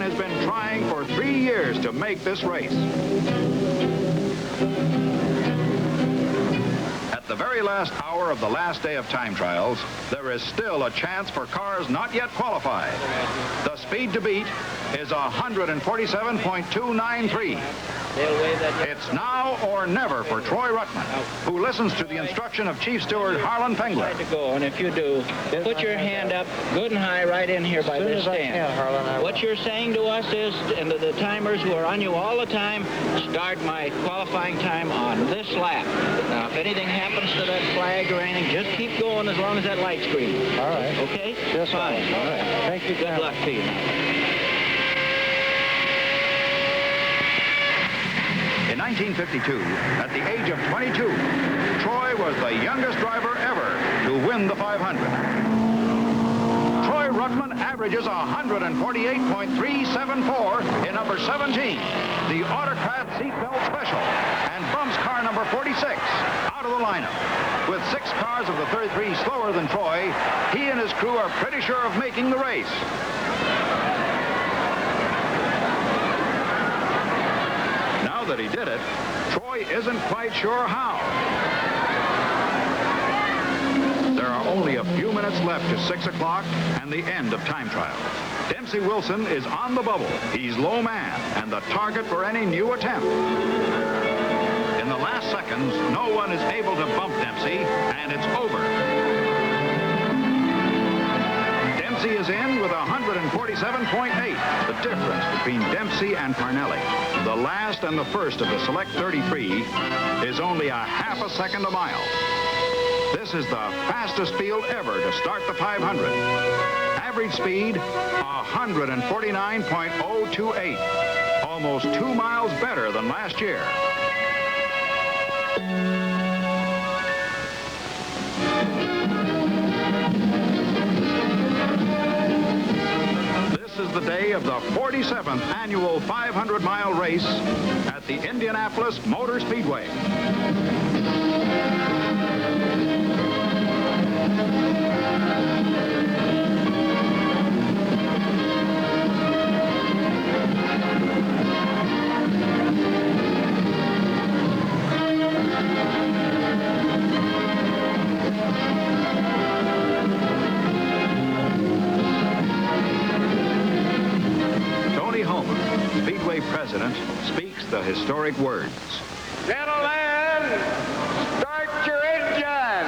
Has been trying for 3 years to make this race. At the very last hour of the last day of time trials, there is still a chance for cars not yet qualified. The speed to beat is 147.293. It's now or never for Troy Ruttman, who listens to the instruction of Chief Steward Harlan Pengler. To go, and if you do, put your hand up good and high right in here by this stand. What you're saying to us is, and to the timers who are on you all the time, start my qualifying time on this lap. Now, if anything happens to that flag or anything, just keep going as long as that light's green. All right. Okay? Yes, fine. All right. Thank you. Good luck to you. In 1952, at the age of 22, Troy was the youngest driver ever to win the 500. Troy Ruttman averages 148.374 in number 17, the Autocrat Seatbelt Special, and bumps car number 46 out of the lineup. With 6 cars of the 33 slower than Troy, he and his crew are pretty sure of making the race. Now that he did it, Troy isn't quite sure how. There are only a few minutes left to 6 o'clock and the end of time trials. Dempsey Wilson is on the bubble. He's low man and the target for any new attempt. In the last seconds, no one is able to bump Dempsey, and it's over. Dempsey is in with 147.8. The difference between Dempsey and Parnelli, the last and the first of the Select 33, is only a half a second a mile. This is the fastest field ever to start the 500. Average speed, 149.028. Almost 2 miles better than last year. This is the day of the 47th annual 500-mile race at the Indianapolis Motor Speedway. Speedway president speaks the historic words. Gentlemen, start your engine.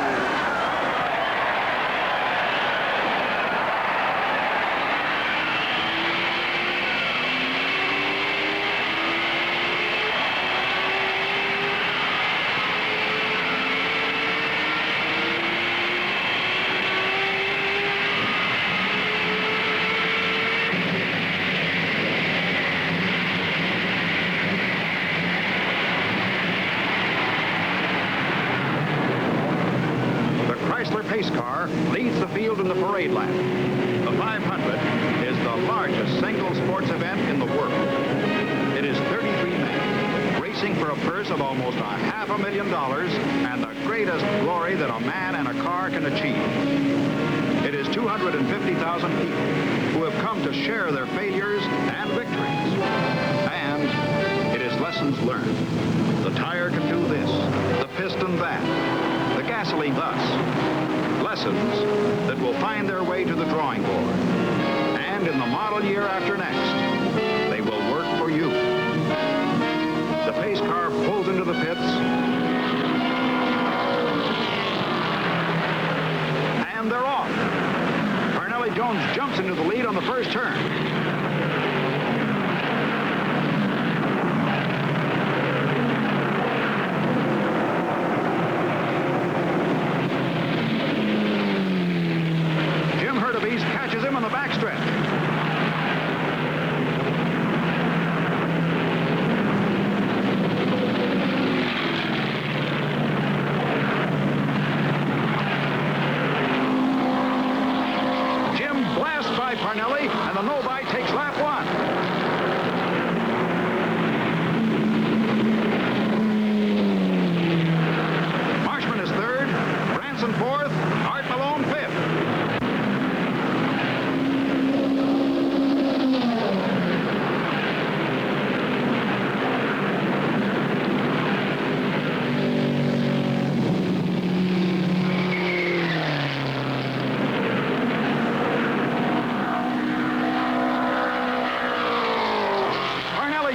Pace car leads the field in the parade lap. The 500 is the largest single sports event in the world. It is 33 men racing for a purse of almost $500,000 and the greatest glory that a man and a car can achieve. It is 250,000 people who have come to share their failures and victories. And it is lessons learned. The tire can do this, the piston that, the gasoline thus. Lessons that will find their way to the drawing board. And in the model year after next, they will work for you. The pace car pulls into the pits. And they're off. Parnelli Jones jumps into the lead on the first turn. Catches him on the backstretch. Jim blasts by Parnelli, and the no-bite takes lap one. Marshman is third, Branson fourth, Art Malone fifth.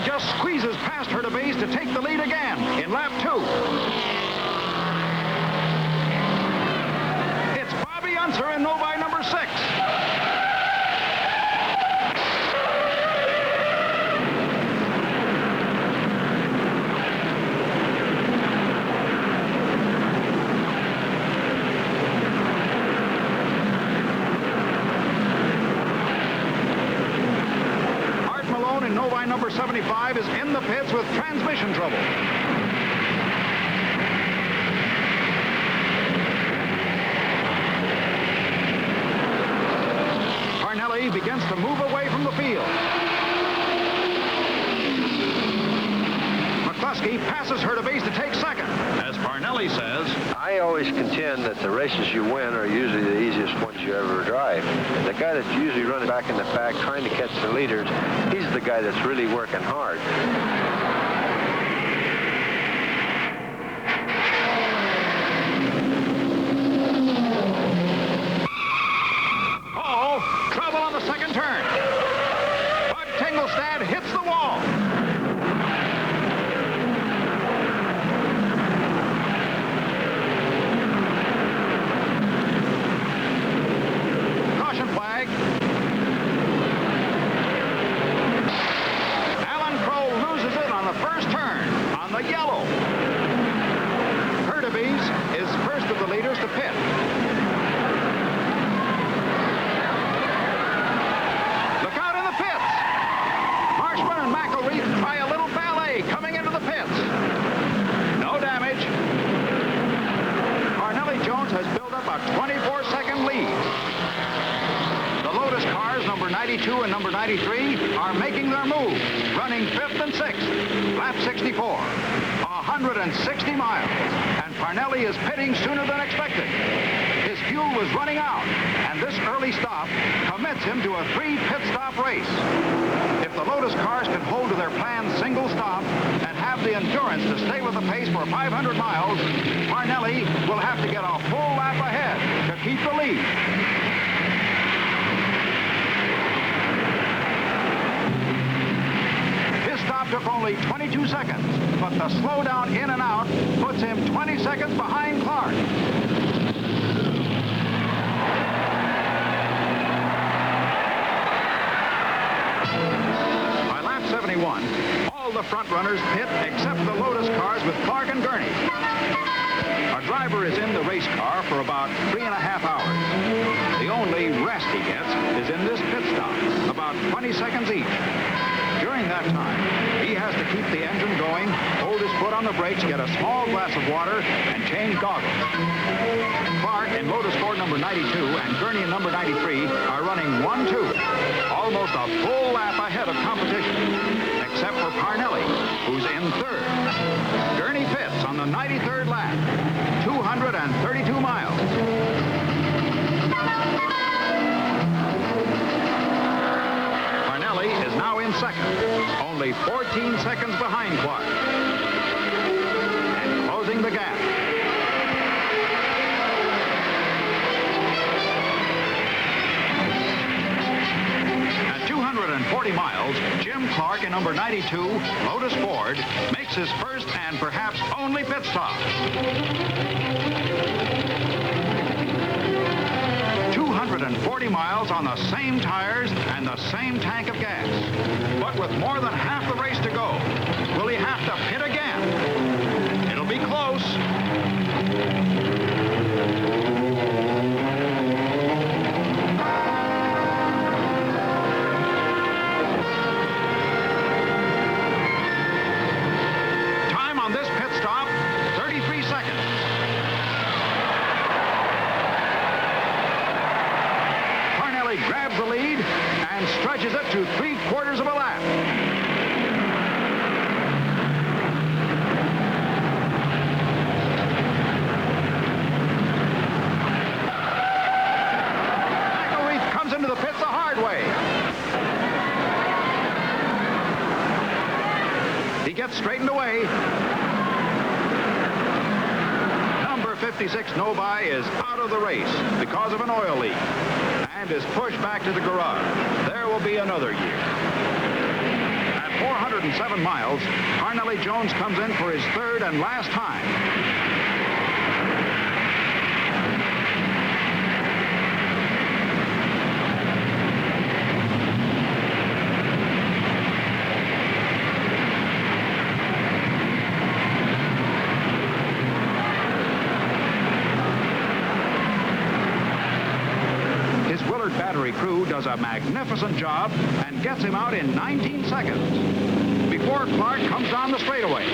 Just squeezes past her to base to take the lead again in lap two. It's Bobby Unser in Novi number 6. Novi number 75 is in the pits with transmission trouble. Parnelli begins to move away from the field. McCluskey passes her to base to take second. As Parnelli says, I always contend that the races you win are usually the easiest ones you ever drive. The guy that's usually running back in the pack trying to catch the leaders, he's the guy that's really working hard. Oh, trouble on the second turn. 92 and number 93 are making their move, running 5th and 6th. Lap 64, 160 miles, and Parnelli is pitting sooner than expected. His fuel was running out, and this early stop commits him to a 3-pit stop race. If the Lotus cars can hold to their planned single stop and have the endurance to stay with the pace for 500 miles, Parnelli will have to get a full lap ahead to keep the lead. His stop took only 22 seconds, but the slowdown in and out puts him 20 seconds behind Clark. By lap 71, all the front runners pit except the Lotus cars with Clark and Gurney. Our driver is in the race car for about 3.5 hours. The only rest he gets is in this pit stop, about 20 seconds each. During that time, he has to keep the engine going, hold his foot on the brakes, get a small glass of water, and change goggles. Clark in Lotus Ford number 92 and Gurney in number 93 are running 1-2, almost a full lap ahead of competition, except for Parnelli, who's in 3rd. Gurney pits on the 93rd lap, 232 miles. Parnelli is now in 2nd, only 14 seconds behind Clark, and closing the gap. At 240 miles, Jim Clark in number 92, Lotus Ford, makes his first and perhaps only pit stop. 240 miles on the same tires and the same tank of gas. But with more than half the race to go, will he have to pit again? It'll be close. Time on this pit stop, 33 seconds. Grabs the lead and stretches it to 3/4 of a lap. McElreath comes into the pits the hard way. He gets straightened away. Number 56 Novi is out of the race because of an oil leak and is pushed back to the garage. There will be another year. At 407 miles, Parnelli Jones comes in for his 3rd and last time. Battery crew does a magnificent job and gets him out in 19 seconds before Clark comes down the straightaway.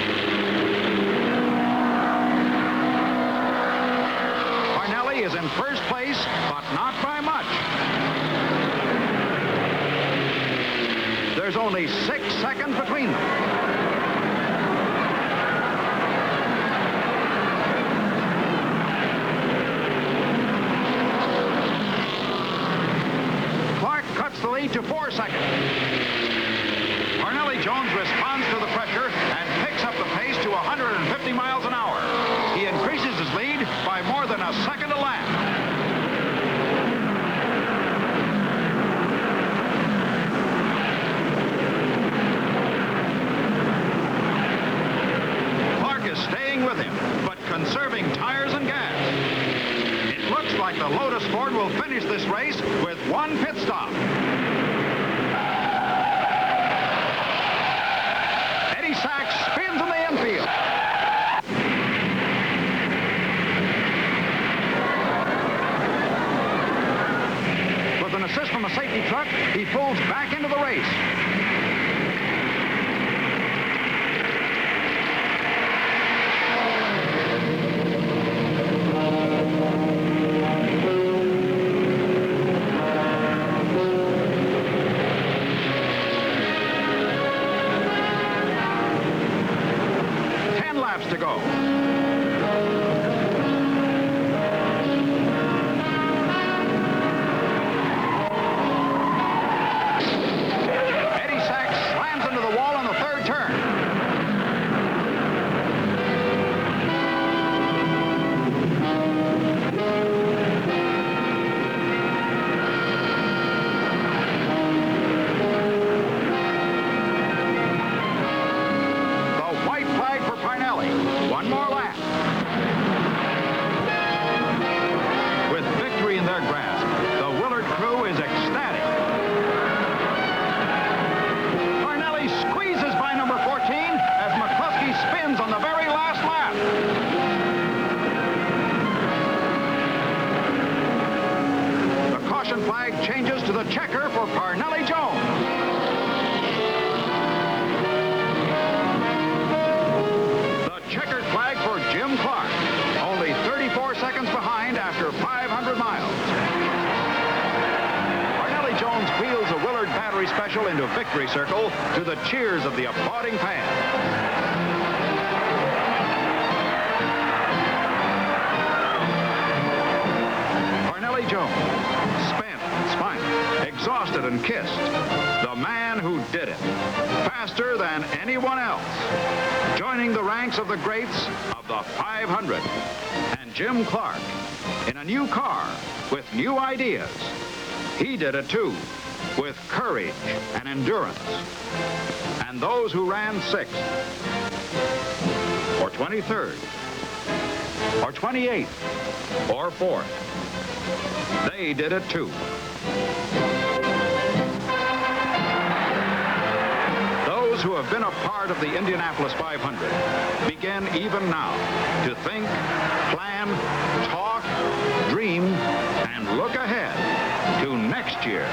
Parnelli is in first place, but not by much. There's only 6 seconds between them. The lead to 4 seconds. Parnelli Jones responds to the pressure and picks up the pace to 150 miles an hour. He increases his lead by more than a second a lap. Clark is staying with him, but conserving tires and gas. It looks like the Lotus Ford will finish this race with 1 pit stop. Spins in the infield. With an assist from a safety truck, he pulls back into the race. Russian flag changes to the checker for Parnelli Jones. The checkered flag for Jim Clark, only 34 seconds behind after 500 miles. Parnelli Jones wheels a Willard Battery Special into victory circle to the cheers of the applauding fans. Parnelli Jones, spent, spun, exhausted and kissed. The man who did it, faster than anyone else, joining the ranks of the greats of the 500. And Jim Clark, in a new car with new ideas. He did it too, with courage and endurance. And those who ran 6th, or 23rd, or 28th, or 4th, they did it too. Those who have been a part of the Indianapolis 500 begin even now to think, plan, talk, dream, and look ahead to next year.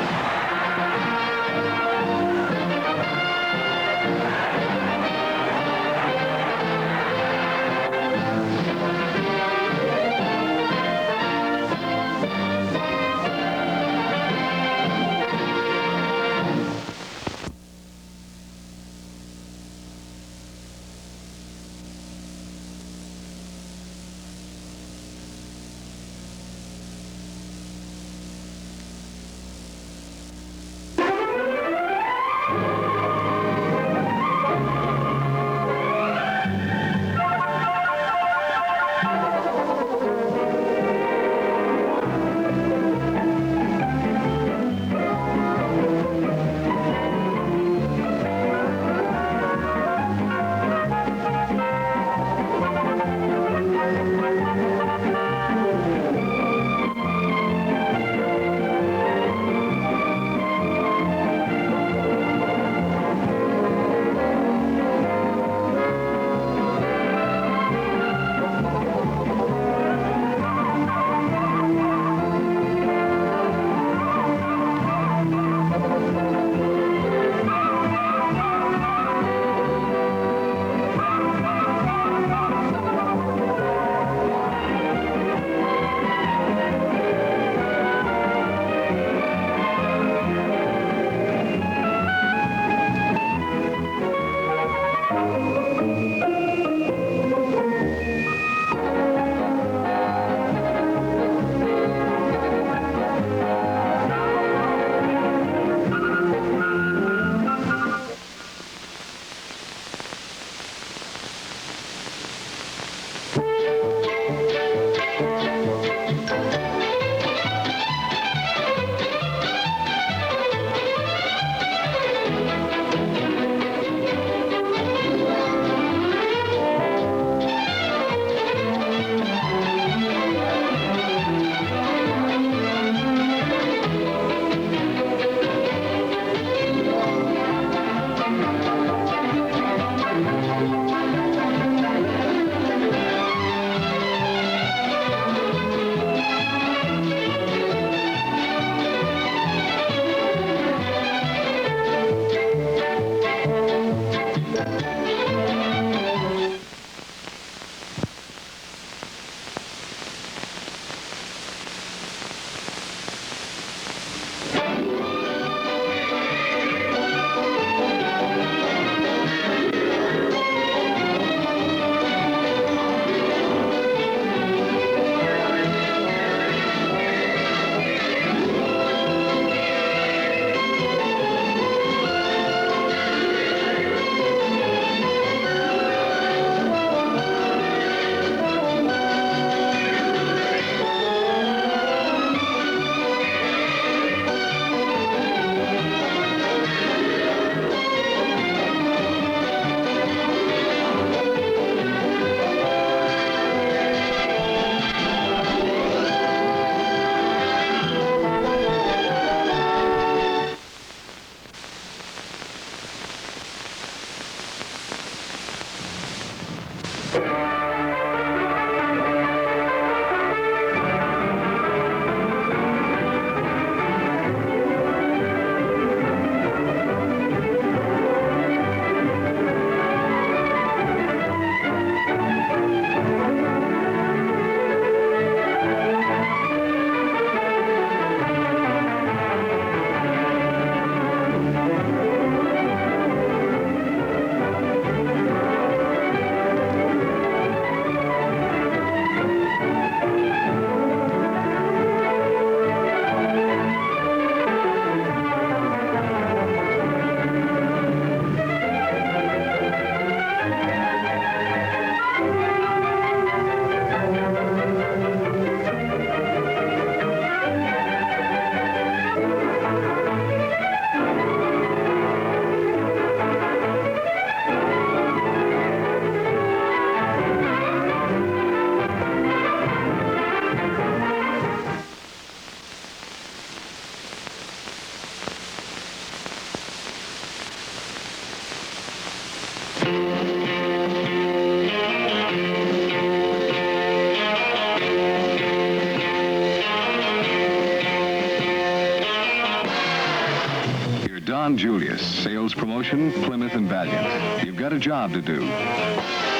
John Julius, sales promotion, Plymouth and Valiant. You've got a job to do.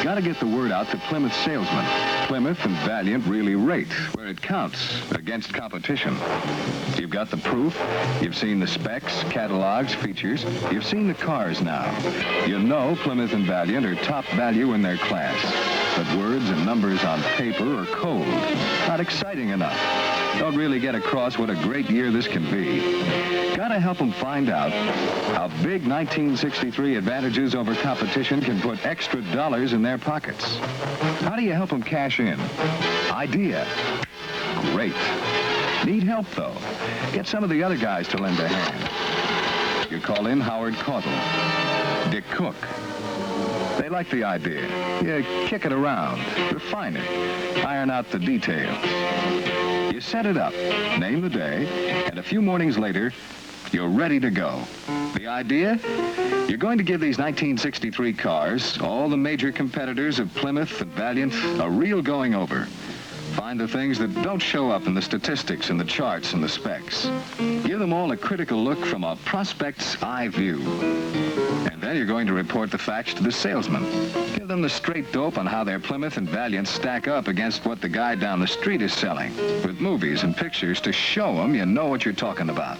Got to get the word out to Plymouth salesmen. Plymouth and Valiant really rate where it counts against competition. You've got the proof. You've seen the specs, catalogs, features. You've seen the cars now. You know Plymouth and Valiant are top value in their class. But words and numbers on paper are cold. Not exciting enough. Don't really get across what a great year this can be. Gotta help them find out how big 1963 advantages over competition can put extra dollars in their pockets. How do you help them cash in? Idea. Great. Need help, though. Get some of the other guys to lend a hand. You call in Howard Caudle, Dick Cook. They like the idea. You kick it around, refine it, iron out the details. You set it up, name the day, and a few mornings later, you're ready to go. The idea? You're going to give these 1963 cars, all the major competitors of Plymouth and Valiant, a real going over. Find the things that don't show up in the statistics and the charts and the specs. Give them all a critical look from a prospect's eye view. And then you're going to report the facts to the salesman. Give them the straight dope on how their Plymouth and Valiant stack up against what the guy down the street is selling, with movies and pictures to show them you know what you're talking about.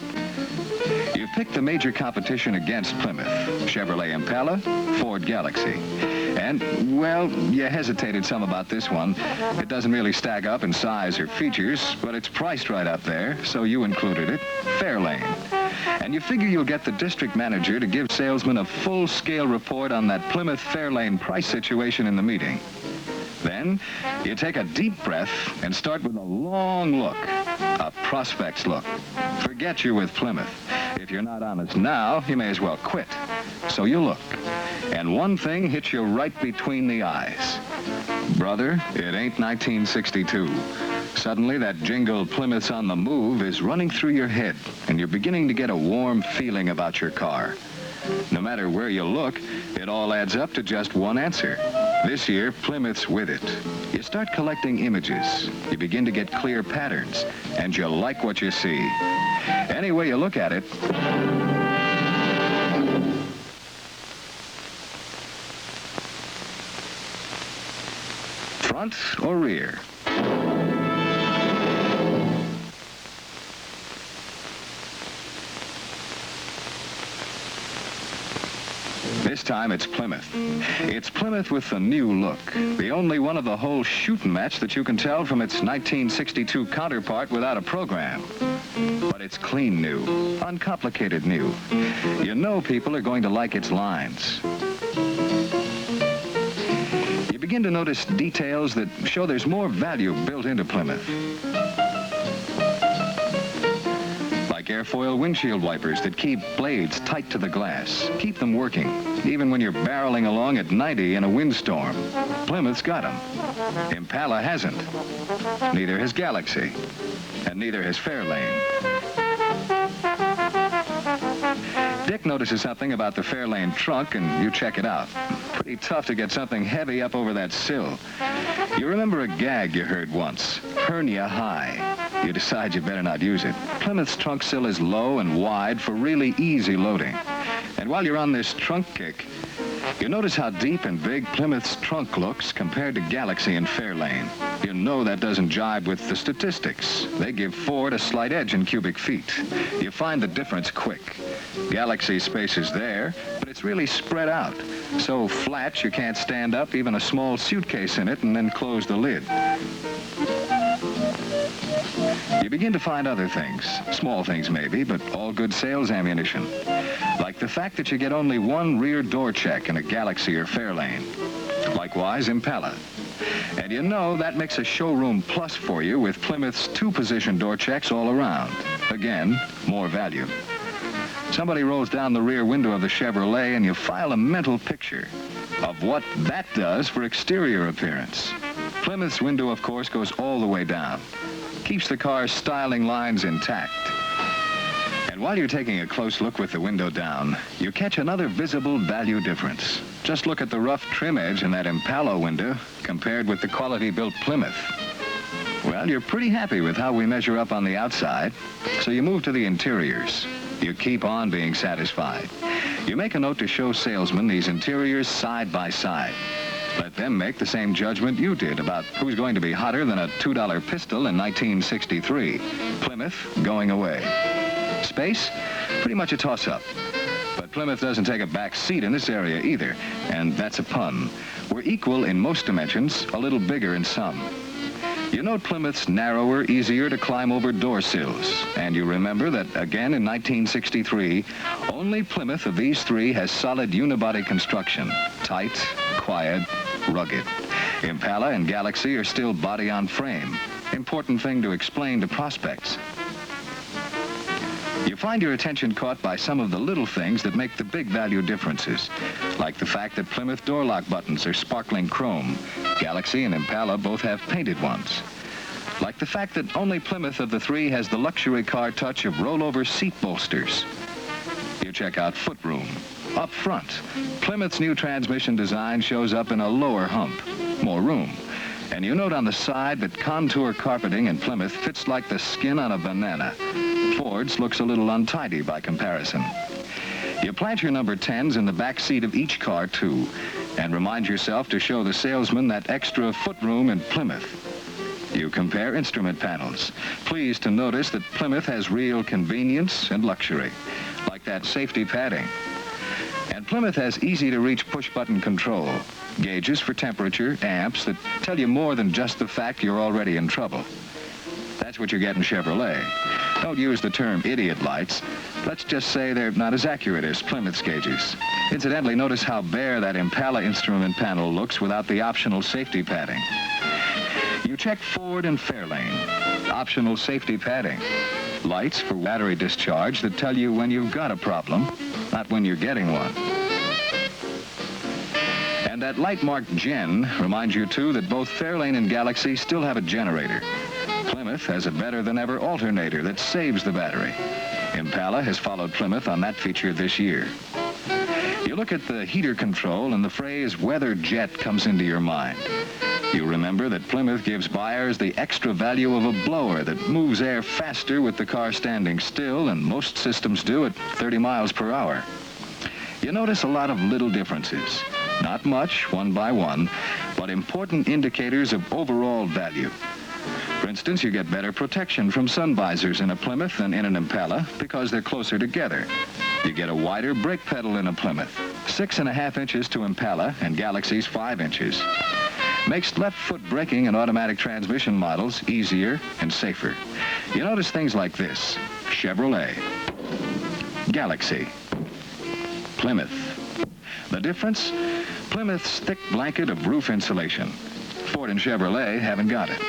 You pick the major competition against Plymouth, Chevrolet Impala, Ford Galaxy. And, well, you hesitated some about this one. It doesn't really stack up in size or features, but it's priced right up there, so you included it, Fairlane. And you figure you'll get the district manager to give salesmen a full-scale report on that Plymouth Fairlane price situation in the meeting. Then, you take a deep breath and start with a long look, a prospect's look. Forget you're with Plymouth. If you're not honest now, you may as well quit. So you look, and one thing hits you right between the eyes. Brother, it ain't 1962. Suddenly, that jingle, Plymouth's on the move, is running through your head, and you're beginning to get a warm feeling about your car. No matter where you look, it all adds up to just one answer. This year, Plymouth's with it. You start collecting images. You begin to get clear patterns, and you like what you see. Any way you look at it, front or rear. This time it's Plymouth. It's Plymouth with the new look. The only one of the whole shooting match that you can tell from its 1962 counterpart without a program. But it's clean new, uncomplicated new. You know people are going to like its lines. You begin to notice details that show there's more value built into Plymouth. Like airfoil windshield wipers that keep blades tight to the glass, keep them working, even when you're barreling along at 90 in a windstorm. Plymouth's got them. Impala hasn't. Neither has Galaxy. And neither has Fairlane. Dick notices something about the Fairlane trunk, and you check it out. Pretty tough to get something heavy up over that sill. You remember a gag you heard once, hernia high. You decide you better not use it. Plymouth's trunk sill is low and wide for really easy loading. And while you're on this trunk kick, you notice how deep and big Plymouth's trunk looks compared to Galaxy and Fairlane. You know that doesn't jibe with the statistics. They give Ford a slight edge in cubic feet. You find the difference quick. Galaxy's space is there, but it's really spread out. So flat you can't stand up even a small suitcase in it and then close the lid. You begin to find other things, small things maybe, but all good sales ammunition. Like the fact that you get only one rear door check in a Galaxy or Fairlane. Likewise, Impala. And you know that makes a showroom plus for you with Plymouth's two-position door checks all around. Again, more value. Somebody rolls down the rear window of the Chevrolet and you file a mental picture of what that does for exterior appearance. Plymouth's window, of course, goes all the way down. Keeps the car's styling lines intact. And while you're taking a close look with the window down, you catch another visible value difference. Just look at the rough trim edge in that Impala window compared with the quality-built Plymouth. Well, you're pretty happy with how we measure up on the outside, so you move to the interiors. You keep on being satisfied. You make a note to show salesmen these interiors side by side. Let them make the same judgment you did about who's going to be hotter than a $2 pistol in 1963. Plymouth going away. Space, pretty much a toss-up. But Plymouth doesn't take a back seat in this area either, and that's a pun. We're equal in most dimensions, a little bigger in some. You note Plymouth's narrower, easier to climb over door sills, and you remember that again in 1963, only Plymouth of these three has solid unibody construction. Tight, quiet, rugged. Impala and Galaxy are still body on frame. Important thing to explain to prospects. You find your attention caught by some of the little things that make the big value differences, like the fact that Plymouth door lock buttons are sparkling chrome. Galaxy and Impala both have painted ones. Like the fact that only Plymouth of the three has the luxury car touch of rollover seat bolsters. You check out footroom. Up front, Plymouth's new transmission design shows up in a lower hump, more room. And you note on the side that contour carpeting in Plymouth fits like the skin on a banana. Ford's looks a little untidy by comparison. You plant your number 10s in the back seat of each car, too, and remind yourself to show the salesman that extra footroom in Plymouth. You compare instrument panels, pleased to notice that Plymouth has real convenience and luxury, like that safety padding. And Plymouth has easy-to-reach push-button control, gauges for temperature, amps that tell you more than just the fact you're already in trouble. That's what you get in Chevrolet. Don't use the term idiot lights. Let's just say they're not as accurate as Plymouth's gauges. Incidentally, notice how bare that Impala instrument panel looks without the optional safety padding. You check Ford and Fairlane. Optional safety padding. Lights for battery discharge that tell you when you've got a problem, not when you're getting one. And that light marked Gen reminds you, too, that both Fairlane and Galaxy still have a generator. Plymouth has a better-than-ever alternator that saves the battery. Impala has followed Plymouth on that feature this year. You look at the heater control and the phrase weather jet comes into your mind. You remember that Plymouth gives buyers the extra value of a blower that moves air faster with the car standing still, and most systems do at 30 miles per hour. You notice a lot of little differences. Not much, one by one, but important indicators of overall value. For instance, you get better protection from sun visors in a Plymouth than in an Impala because they're closer together. You get a wider brake pedal in a Plymouth, 6.5 inches to Impala and Galaxy's 5 inches. Makes left foot braking in automatic transmission models easier and safer. You notice things like this: Chevrolet, Galaxy, Plymouth. The difference? Plymouth's thick blanket of roof insulation. Ford and Chevrolet haven't got it.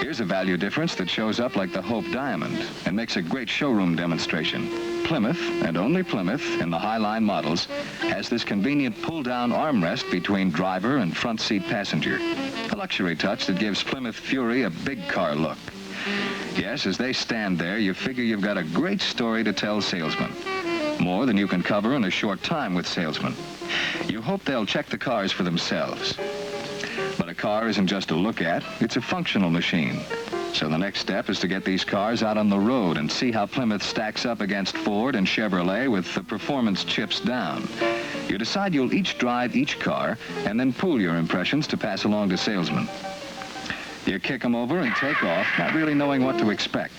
Here's a value difference that shows up like the Hope Diamond and makes a great showroom demonstration. Plymouth, and only Plymouth, in the Highline models, has this convenient pull-down armrest between driver and front seat passenger. A luxury touch that gives Plymouth Fury a big car look. Yes, as they stand there, you figure you've got a great story to tell salesmen. More than you can cover in a short time with salesmen. You hope they'll check the cars for themselves. But a car isn't just a look at, it's a functional machine. So the next step is to get these cars out on the road and see how Plymouth stacks up against Ford and Chevrolet with the performance chips down. You decide you'll each drive each car and then pool your impressions to pass along to salesmen. You kick them over and take off, not really knowing what to expect.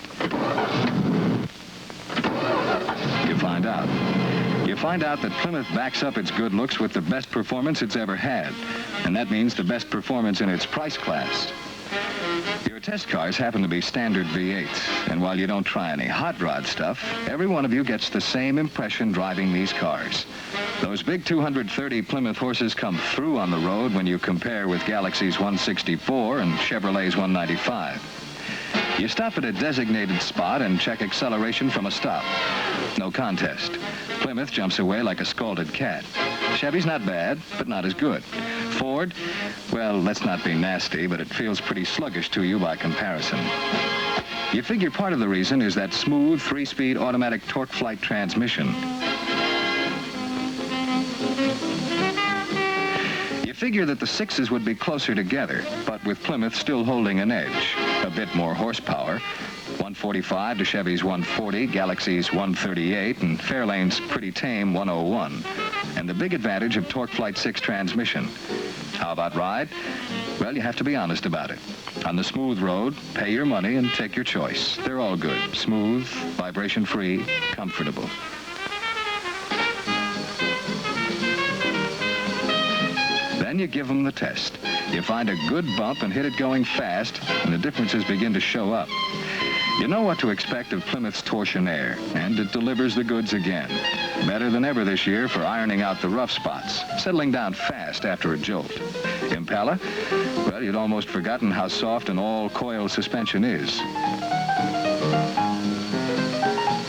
You find out. You find out that Plymouth backs up its good looks with the best performance it's ever had. And that means the best performance in its price class. Your test cars happen to be standard V8s, and while you don't try any hot rod stuff, every one of you gets the same impression driving these cars. Those big 230 Plymouth horses come through on the road when you compare with Galaxy's 164 and Chevrolet's 195. You stop at a designated spot and check acceleration from a stop. No contest. Plymouth jumps away like a scalded cat. Chevy's not bad, but not as good. Ford, well, let's not be nasty, but it feels pretty sluggish to you by comparison. You figure part of the reason is that smooth 3-speed automatic torque flight transmission. You figure that the 6s would be closer together, but with Plymouth still holding an edge. A bit more horsepower, 145 to Chevy's 140, Galaxy's 138, and Fairlane's pretty tame 101. And the big advantage of Torque Flight 6 transmission. How about ride? Well, you have to be honest about it. On the smooth road, pay your money and take your choice. They're all good. Smooth, vibration-free, comfortable. Then you give them the test. You find a good bump and hit it going fast, and the differences begin to show up. You know what to expect of Plymouth's Torsionaire, and it delivers the goods again. Better than ever this year for ironing out the rough spots, settling down fast after a jolt. Impala? Well, you'd almost forgotten how soft an all-coil suspension is.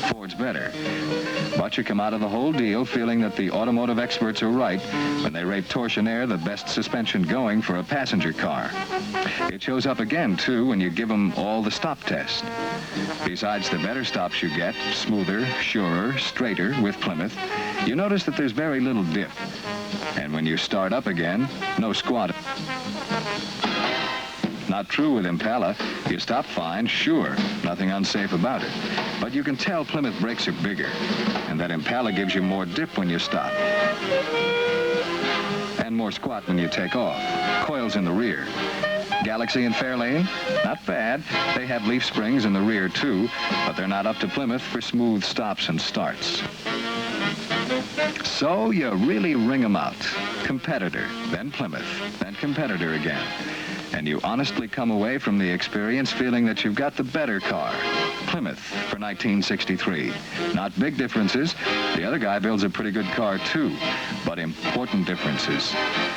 Ford's better. But you come out of the whole deal feeling that the automotive experts are right when they rate Torsionaire the best suspension going for a passenger car. It shows up again, too, when you give them all the stop tests. Besides the better stops you get, smoother, surer, straighter with Plymouth, you notice that there's very little dip. And when you start up again, no squat. Not true with Impala. You stop fine, sure, nothing unsafe about it. But you can tell Plymouth brakes are bigger, and that Impala gives you more dip when you stop. And more squat when you take off. Coils in the rear. Galaxy and Fairlane, not bad. They have leaf springs in the rear, too, but they're not up to Plymouth for smooth stops and starts. So you really ring them out. Competitor, then Plymouth, then competitor again. And you honestly come away from the experience feeling that you've got the better car. Plymouth for 1963. Not big differences. The other guy builds a pretty good car, too. But important differences.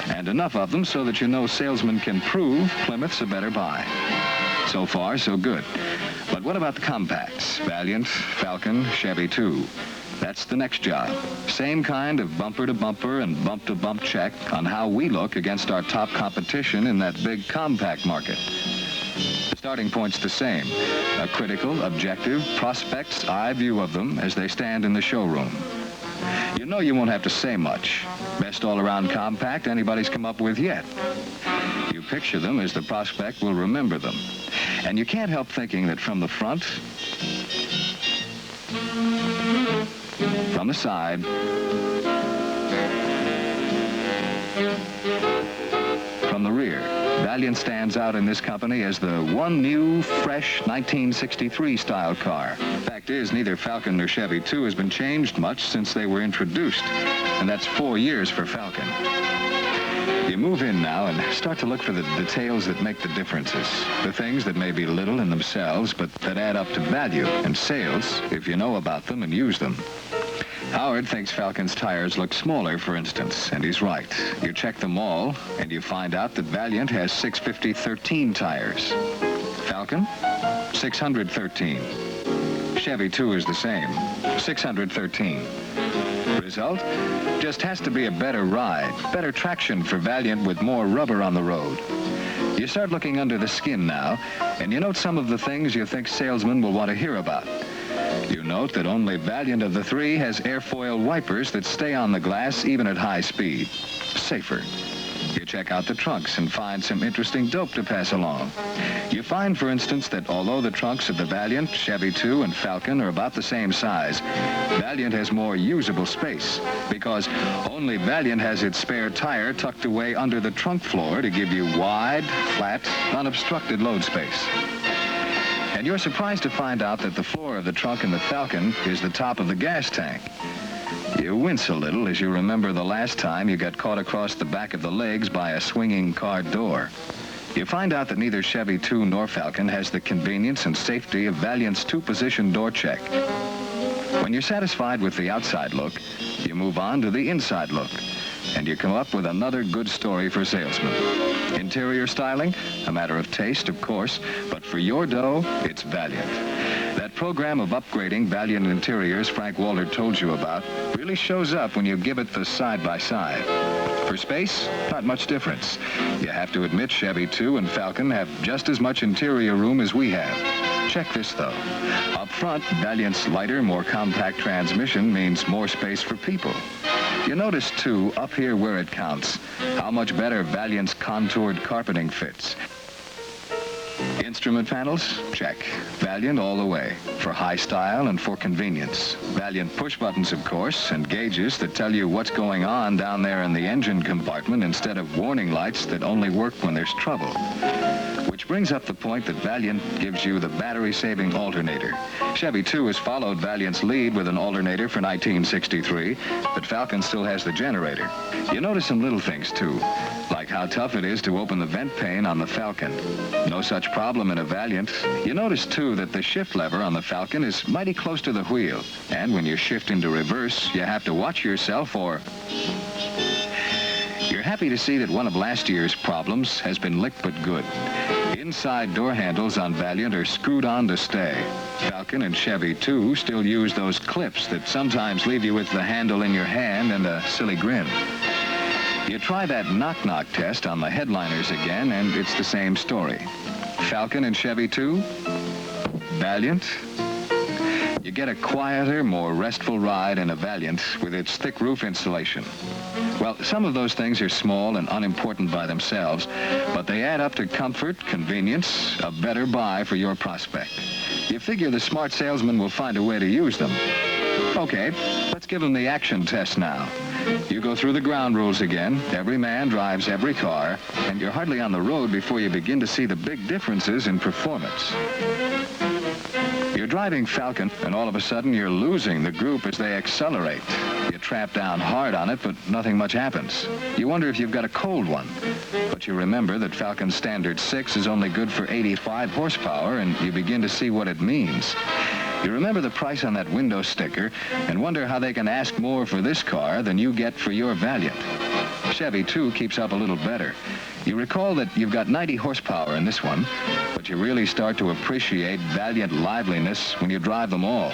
And enough of them so that you know salesmen can prove Plymouth's a better buy. So far, so good. But what about the compacts? Valiant, Falcon, Chevy, too. That's the next job. Same kind of bumper-to-bumper and bump-to-bump check on how we look against our top competition in that big compact market. The starting point's the same. A critical, objective, prospect's eye view of them as they stand in the showroom. You know you won't have to say much. Best all-around compact anybody's come up with yet. You picture them as the prospect will remember them. And you can't help thinking that from the front, from the side, from the rear, Valiant stands out in this company as the one new, fresh 1963 style car. Fact is, neither Falcon nor Chevy 2 has been changed much since they were introduced, and that's 4 years for Falcon. You move in now and start to look for the details that make the differences. The things that may be little in themselves, but that add up to value and sales if you know about them and use them. Howard thinks Falcon's tires look smaller, for instance, and he's right. You check them all, and you find out that Valiant has 650-13 tires. Falcon, 613. Chevy 2 is the same, 613. Result? Just has to be a better ride, better traction for Valiant with more rubber on the road. You start looking under the skin now, and you note some of the things you think salesmen will want to hear about. You note that only Valiant of the three has airfoil wipers that stay on the glass even at high speed. Safer. You check out the trunks and find some interesting dope to pass along. You find, for instance, that although the trunks of the Valiant, Chevy 2, and Falcon are about the same size, Valiant has more usable space because only Valiant has its spare tire tucked away under the trunk floor to give you wide, flat, unobstructed load space. And you're surprised to find out that the floor of the trunk in the Falcon is the top of the gas tank. You wince a little as you remember the last time you got caught across the back of the legs by a swinging car door. You find out that neither Chevy 2 nor Falcon has the convenience and safety of Valiant's two-position door check. When you're satisfied with the outside look, you move on to the inside look, and you come up with another good story for salesmen. Interior styling, a matter of taste, of course, but for your dough, it's Valiant. That program of upgrading Valiant interiors Frank Walter told you about really shows up when you give it the side-by-side. For space, not much difference. You have to admit Chevy 2 and Falcon have just as much interior room as we have. Check this, though. Up front, Valiant's lighter, more compact transmission means more space for people. You notice, too, up here where it counts, how much better Valiant's contoured carpeting fits. Instrument panels? Check. Valiant all the way, for high style and for convenience. Valiant push buttons, of course, and gauges that tell you what's going on down there in the engine compartment instead of warning lights that only work when there's trouble. Which brings up the point that Valiant gives you the battery-saving alternator. Chevy, too, has followed Valiant's lead with an alternator for 1963, but Falcon still has the generator. You notice some little things, too, like how tough it is to open the vent pane on the Falcon. No such problem in a Valiant. You notice, too, that the shift lever on the Falcon is mighty close to the wheel, and when you shift into reverse, you have to watch yourself or... You're happy to see that one of last year's problems has been licked but good. Inside door handles on Valiant are screwed on to stay. Falcon and Chevy, too, still use those clips that sometimes leave you with the handle in your hand and a silly grin. You try that knock-knock test on the headliners again, and it's the same story. Falcon and Chevy, too? Valiant? You get a quieter, more restful ride in a Valiant with its thick roof insulation. Well, some of those things are small and unimportant by themselves, but they add up to comfort, convenience, a better buy for your prospect. You figure the smart salesman will find a way to use them. Okay, let's give them the action test now. You go through the ground rules again. Every man drives every car, and you're hardly on the road before you begin to see the big differences in performance. You're driving Falcon, and all of a sudden you're losing the group as they accelerate. You trap down hard on it, but nothing much happens. You wonder if you've got a cold one. But you remember that Falcon's Standard 6 is only good for 85 horsepower, and you begin to see what it means. You remember the price on that window sticker and wonder how they can ask more for this car than you get for your Valiant. Chevy, too, keeps up a little better. You recall that you've got 90 horsepower in this one, but you really start to appreciate Valiant liveliness when you drive them all.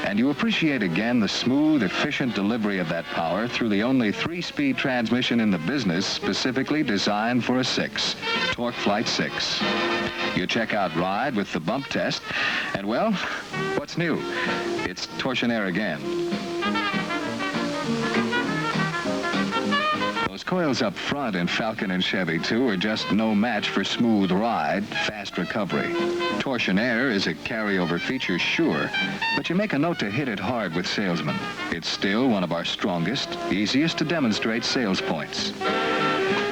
And you appreciate again the smooth, efficient delivery of that power through the only 3-speed transmission in the business specifically designed for a 6, Torque Flight 6. You check out Ride with the bump test, and well, what's new? It's torsionaire again. Those coils up front in Falcon and Chevy, too, are just no match for smooth ride, fast recovery. Torsionaire is a carryover feature, sure, but you make a note to hit it hard with salesmen. It's still one of our strongest, easiest to demonstrate sales points.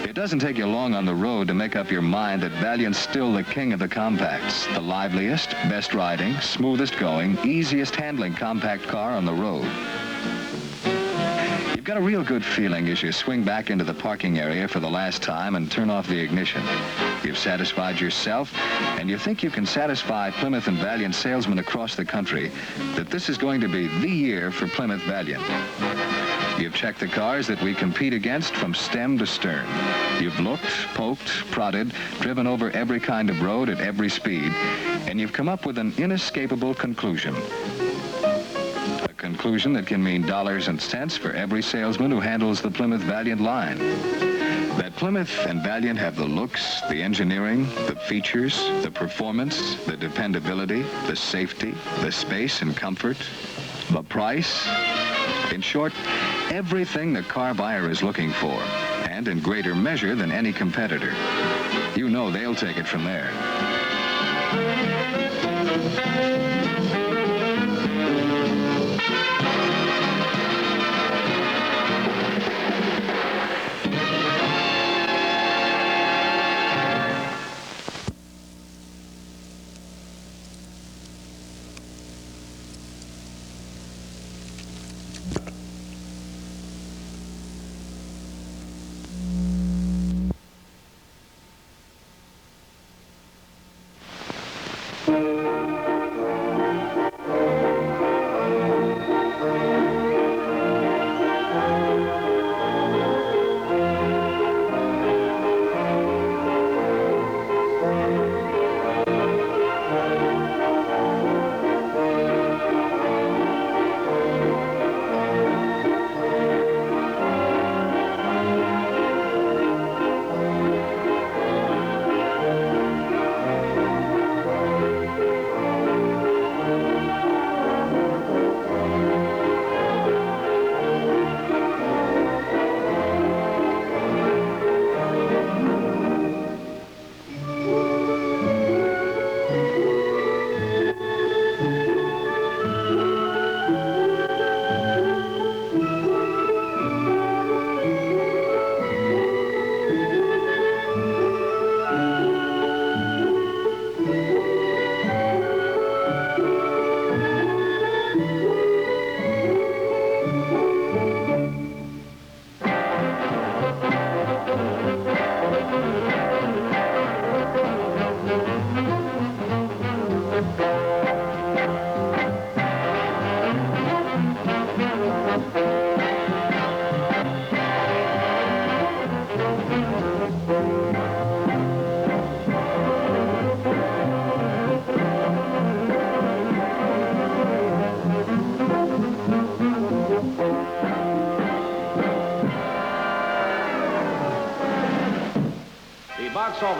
It doesn't take you long on the road to make up your mind that Valiant's still the king of the compacts, the liveliest, best riding, smoothest going, easiest handling compact car on the road. You've got a real good feeling as you swing back into the parking area for the last time and turn off the ignition. You've satisfied yourself, and you think you can satisfy Plymouth and Valiant salesmen across the country that this is going to be the year for Plymouth Valiant. You've checked the cars that we compete against from stem to stern. You've looked, poked, prodded, driven over every kind of road at every speed, and you've come up with an inescapable conclusion. A conclusion that can mean dollars and cents for every salesman who handles the Plymouth Valiant line. That Plymouth and Valiant have the looks, the engineering, the features, the performance, the dependability, the safety, the space and comfort, the price. In short, everything the car buyer is looking for, and in greater measure than any competitor. You know they'll take it from there.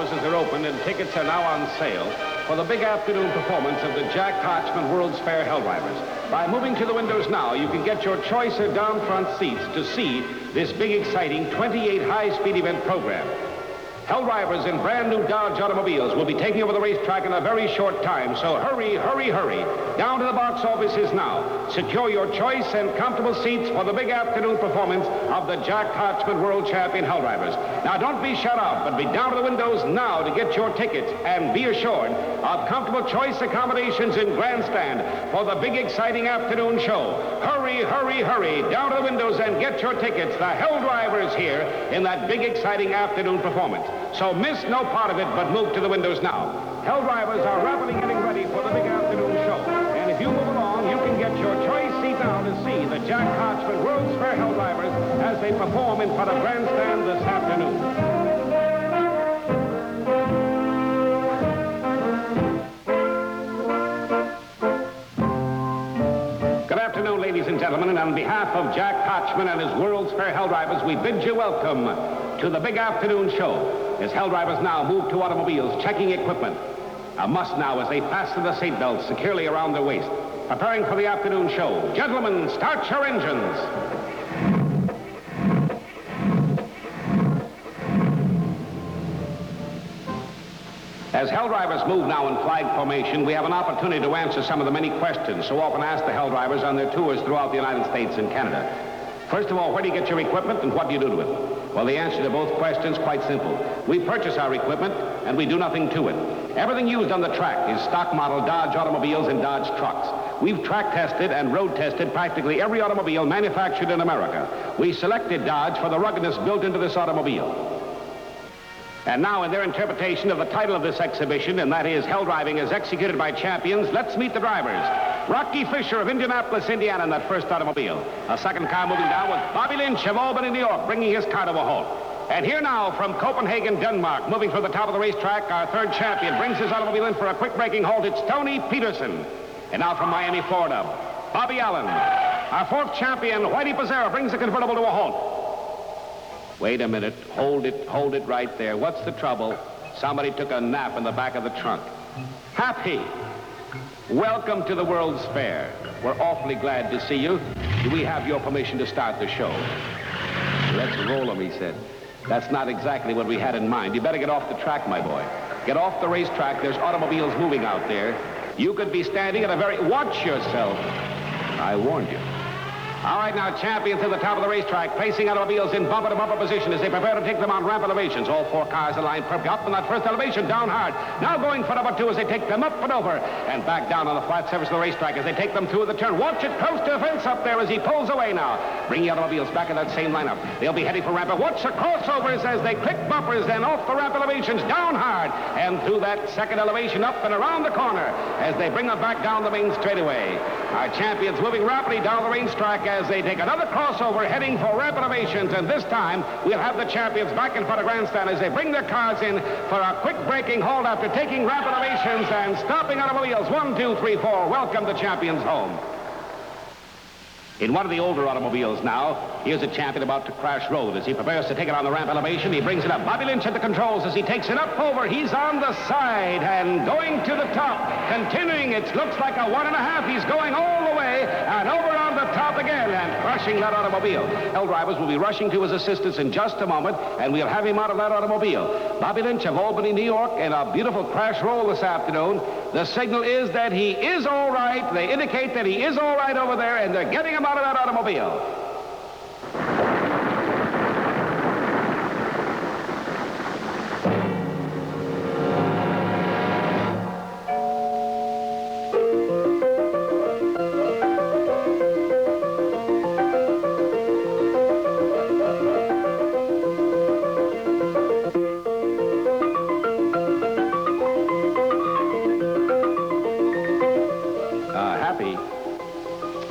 offices are open and tickets are now on sale for the big afternoon performance of the Jack Hodgman World's Fair Helldrivers. By moving to the windows now, you can get your choice of down front seats to see this big, exciting 28 high-speed event program. Helldrivers in brand new Dodge automobiles will be taking over the racetrack in a very short time, so hurry, hurry, hurry. Down to the box offices now. Secure your choice and comfortable seats for the big afternoon performance of the Jack Hodgman World Champion Helldrivers. Now, don't be shut out, but be down to the windows now to get your tickets and be assured of comfortable choice accommodations in grandstand for the big, exciting afternoon show. Hurry, hurry, hurry. Down to the windows and get your tickets. The Helldrivers here in that big, exciting afternoon performance. So miss no part of it, but move to the windows now. Helldrivers are rapidly getting ready for the big afternoon show. And if you move along, you can get your choice seat now to see the Jack Hodgman World's Fair Helldrivers as they perform in front of grandstand this afternoon. Ladies and gentlemen, and on behalf of Jack Hodgman and his World's Fair Helldrivers, we bid you welcome to the big afternoon show. As Helldrivers now move to automobiles, checking equipment. A must now as they fasten the seat belts securely around their waist. Preparing for the afternoon show. Gentlemen, start your engines. As Helldrivers move now in flag formation, we have an opportunity to answer some of the many questions so often asked the Helldrivers on their tours throughout the United States and Canada. First of all, where do you get your equipment and what do you do to it? Well, the answer to both questions is quite simple. We purchase our equipment and we do nothing to it. Everything used on the track is stock model Dodge automobiles and Dodge trucks. We've track tested and road tested practically every automobile manufactured in America. We selected Dodge for the ruggedness built into this automobile. And now, in their interpretation of the title of this exhibition, and that is Helldriving as Executed by Champions, let's meet the drivers. Rocky Fisher of Indianapolis, Indiana, in that first automobile. A second car moving down with Bobby Lynch of Albany, New York, bringing his car to a halt. And here now, from Copenhagen, Denmark, moving from the top of the racetrack, our third champion brings his automobile in for a quick braking halt. It's Tony Peterson. And now from Miami, Florida, Bobby Allen. Our fourth champion, Whitey Pizzera, brings the convertible to a halt. Wait a minute. Hold it right there. What's the trouble? Somebody took a nap in the back of the trunk. Happy. Welcome to the World's Fair. We're awfully glad to see you. Do we have your permission to start the show? Let's roll 'em, he said. That's not exactly what we had in mind. You better get off the track, my boy. Get off the racetrack. There's automobiles moving out there. You could be standing at a very... Watch yourself. I warned you. All right, now, champions to the top of the racetrack, placing automobiles in bumper-to-bumper position as they prepare to take them on ramp elevations. All four cars aligned perfectly up in that first elevation, down hard. Now going for number two as they take them up and over and back down on the flat surface of the racetrack as they take them through the turn. Watch it close to the fence up there as he pulls away now. Bring the automobiles back in that same lineup. They'll be heading for ramp. Watch the crossovers as they click bumpers, then off the ramp elevations, down hard, and through that second elevation up and around the corner as they bring them back down the main straightaway. Our champions moving rapidly down the racetrack as they take another crossover heading for ramp elevations, and this time we'll have the champions back in front of grandstand as they bring their cars in for a quick braking halt after taking ramp elevations and stopping automobiles. 1, 2, 3, 4. Welcome the champions home. In one of the older automobiles now, here's a champion about to crash road. As he prepares to take it on the ramp elevation, he brings it up. Bobby Lynch at the controls as he takes it up over. He's on the side and going to the top. Continuing, it looks like a 1.5. He's going all the way and over on the top again and crushing that automobile. Helldrivers will be rushing to his assistance in just a moment, and we'll have him out of that automobile. Bobby Lynch of Albany, New York, in a beautiful crash roll this afternoon. The signal is that he is all right. They indicate that he is all right over there, and they're getting him out of that automobile.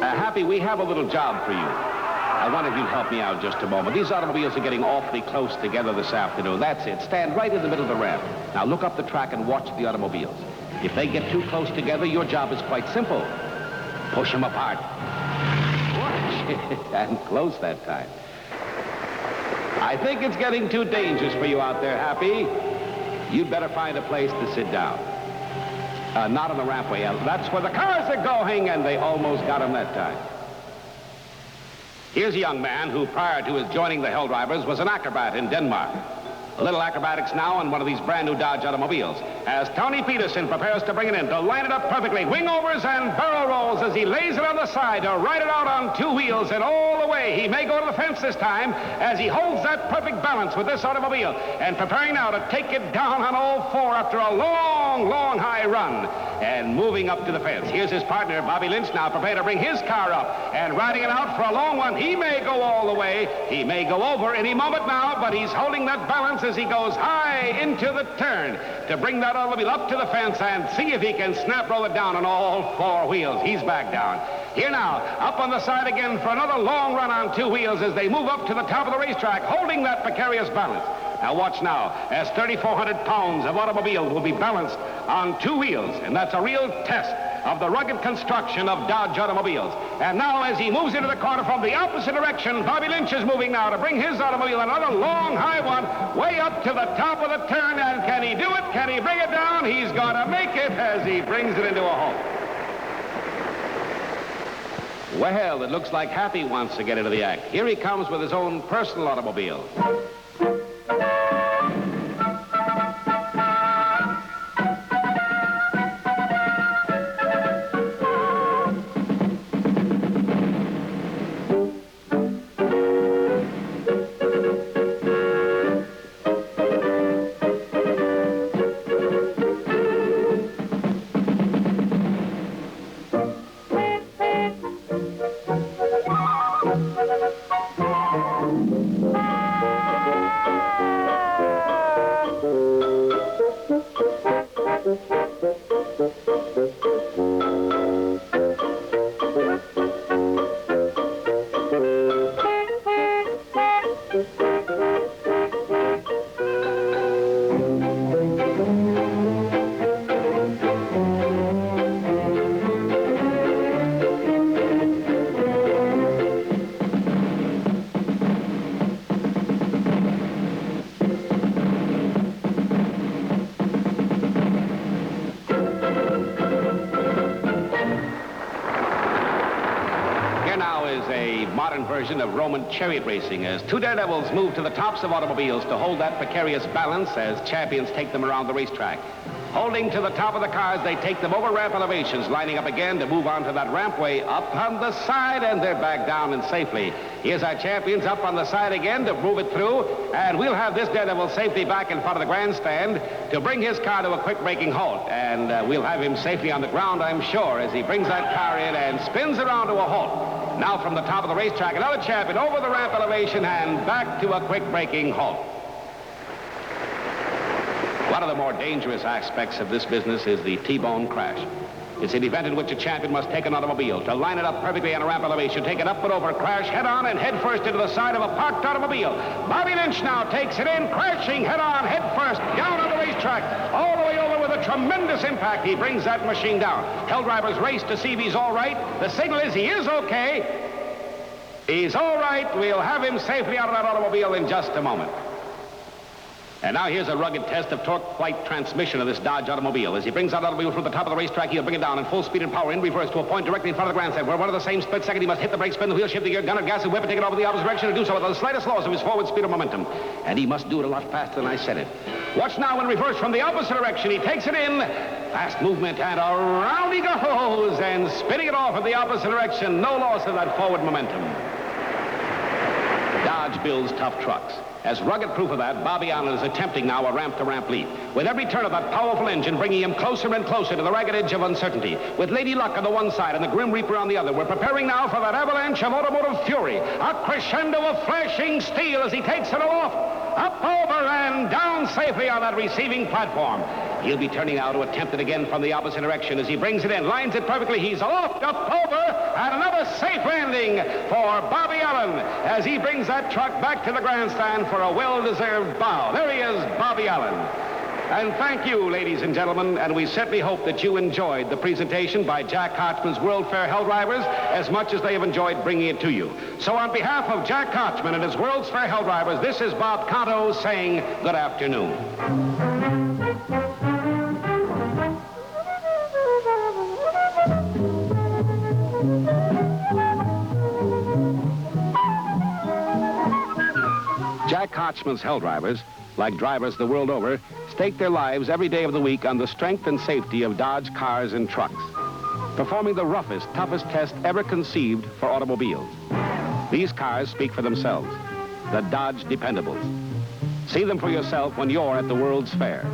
Happy, we have a little job for you. I wonder if you'd help me out just a moment. These automobiles are getting awfully close together this afternoon. That's it. Stand right in the middle of the ramp. Now look up the track and watch the automobiles. If they get too close together, your job is quite simple. Push them apart. Watch. And close that time. I think it's getting too dangerous for you out there, Happy. you'd better find a place to sit down. Not on the rampway. That's where the cars are going, and they almost got him that time. Here's a young man who, prior to his joining the Hell Drivers, was an acrobat in Denmark. A little acrobatics now on one of these brand new Dodge automobiles, as Tony Peterson prepares to bring it in, to line it up perfectly, wing overs and barrel rolls as he lays it on the side to ride it out on two wheels and all the way. He may go to the fence this time as he holds that perfect balance with this automobile and preparing now to take it down on all four after a long, long high run and moving up to the fence. Here's his partner, Bobby Lynch, now prepared to bring his car up and riding it out for a long one. He may go all the way. He may go over any moment now, but he's holding that balance as he goes high into the turn to bring that automobile up to the fence and see if he can snap roll it down on all four wheels. He's back down. Here now, up on the side again for another long run on two wheels as they move up to the top of the racetrack, holding that precarious balance. Now watch now, as 3,400 pounds of automobile will be balanced on two wheels, and that's a real test of the rugged construction of Dodge automobiles. And now as he moves into the corner from the opposite direction, Bobby Lynch is moving now to bring his automobile another long high one way up to the top of the turn. And can he do it? Can he bring it down? He's going to make it as he brings it into a halt. Well, it looks like Happy wants to get into the act. Here he comes with his own personal automobile. Of Roman chariot racing as two daredevils move to the tops of automobiles to hold that precarious balance as champions take them around the racetrack. Holding to the top of the cars, they take them over ramp elevations, lining up again to move on to that rampway up on the side, and they're back down and safely. Here's our champions up on the side again to move it through, and we'll have this daredevil safely back in front of the grandstand to bring his car to a quick braking halt. And we'll have him safely on the ground, I'm sure, as he brings that car in and spins around to a halt. Now from the top of the racetrack, another champion over the ramp elevation and back to a quick braking halt. One of the more dangerous aspects of this business is the T-bone crash. It's an event in which a champion must take an automobile to line it up perfectly on a ramp elevation, take it up and over, crash head-on and head-first into the side of a parked automobile. Bobby Lynch now takes it in, crashing head-on, head-first, down on the racetrack, all the way over with a tremendous impact. He brings that machine down. Hell Drivers race to see if he's all right. The signal is he is okay. He's all right. We'll have him safely out of that automobile in just a moment. And now here's a rugged test of torque flight transmission of this Dodge automobile. As he brings that automobile from the top of the racetrack, he'll bring it down in full speed and power in reverse to a point directly in front of the grandstand, where one of the same split second he must hit the brake, spin the wheel, shift the gear, gunner, gas, and whip, and take it over the opposite direction, and do so with the slightest loss of his forward speed or momentum. And he must do it a lot faster than I said it. Watch now in reverse from the opposite direction. He takes it in, fast movement, and around he goes, and spinning it off in the opposite direction, no loss of that forward momentum. Dodge builds tough trucks. As rugged proof of that, Bobby Allen is attempting now a ramp-to-ramp lead, with every turn of that powerful engine bringing him closer and closer to the ragged edge of uncertainty. With Lady Luck on the one side and the Grim Reaper on the other, we're preparing now for that avalanche of automotive fury, a crescendo of flashing steel as he takes it aloft, up over and down safely on that receiving platform. He'll be turning now to attempt it again from the opposite direction as he brings it in, lines it perfectly. He's aloft, up over, and another safe landing for Bobby Allen as he brings that truck back to the grandstand for a well-deserved bow. There he is, Bobby Allen. And thank you, ladies and gentlemen, and we certainly hope that you enjoyed the presentation by Jack Kochman's World Fair Hell Drivers as much as they have enjoyed bringing it to you. So on behalf of Jack Kochman and his World's Fair Hell Drivers, this is Bob Conto saying good afternoon. Jack Hotchman's Hell Drivers, like drivers the world over, stake their lives every day of the week on the strength and safety of Dodge cars and trucks, performing the roughest, toughest test ever conceived for automobiles. These cars speak for themselves, the Dodge Dependables. See them for yourself when you're at the World's Fair.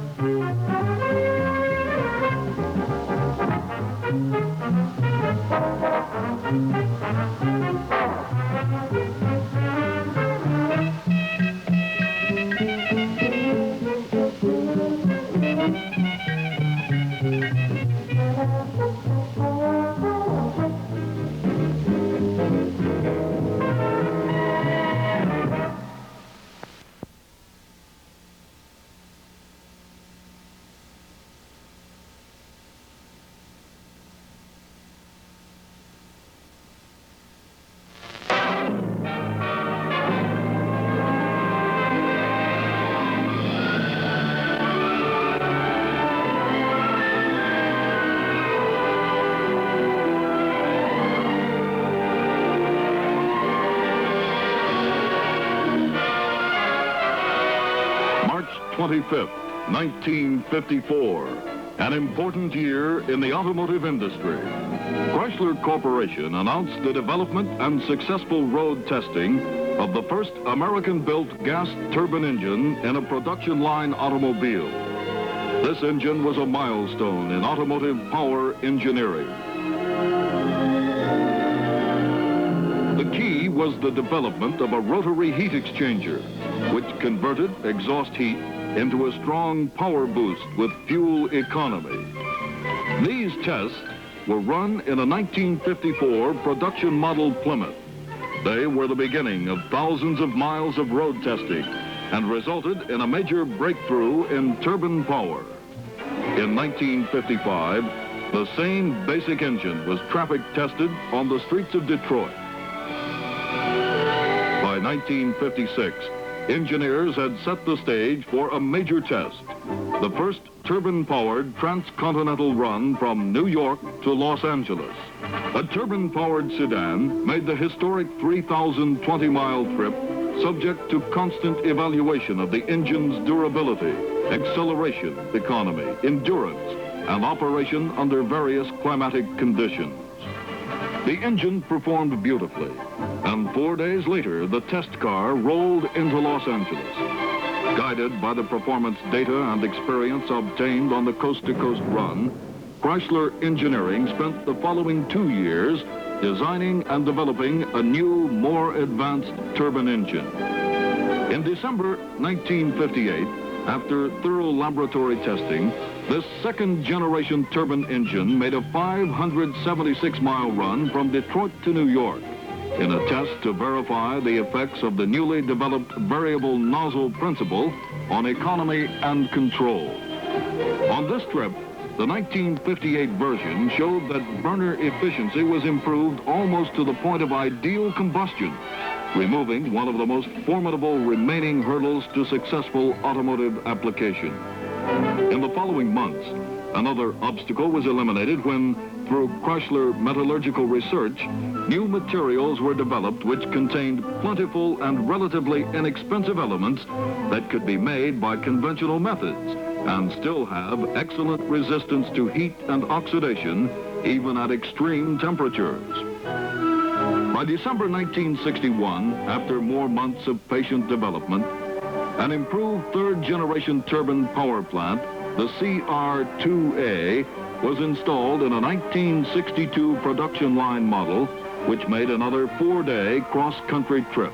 March 25th, 1954, an important year in the automotive industry. Chrysler Corporation announced the development and successful road testing of the first American-built gas turbine engine in a production line automobile. This engine was a milestone in automotive power engineering. The key was the development of a rotary heat exchanger, which converted exhaust heat into a strong power boost with fuel economy. These tests were run in a 1954 production model Plymouth. They were the beginning of thousands of miles of road testing and resulted in a major breakthrough in turbine power. In 1955, the same basic engine was traffic tested on the streets of Detroit. By 1956, engineers had set the stage for a major test, the first turbine-powered transcontinental run from New York to Los Angeles. A turbine-powered sedan made the historic 3,020-mile trip subject to constant evaluation of the engine's durability, acceleration, economy, endurance, and operation under various climatic conditions. The engine performed beautifully, and 4 days later, the test car rolled into Los Angeles. Guided by the performance data and experience obtained on the coast-to-coast run, Chrysler Engineering spent the following 2 years designing and developing a new, more advanced turbine engine. In December 1958, after thorough laboratory testing, this second-generation turbine engine made a 576-mile run from Detroit to New York in a test to verify the effects of the newly developed variable nozzle principle on economy and control. On this trip, the 1958 version showed that burner efficiency was improved almost to the point of ideal combustion, removing one of the most formidable remaining hurdles to successful automotive application. In the following months, another obstacle was eliminated when, through Chrysler metallurgical research, new materials were developed which contained plentiful and relatively inexpensive elements that could be made by conventional methods and still have excellent resistance to heat and oxidation, even at extreme temperatures. By December 1961, after more months of patient development, an improved third-generation turbine power plant, the CR2A, was installed in a 1962 production line model, which made another 4-day cross-country trip.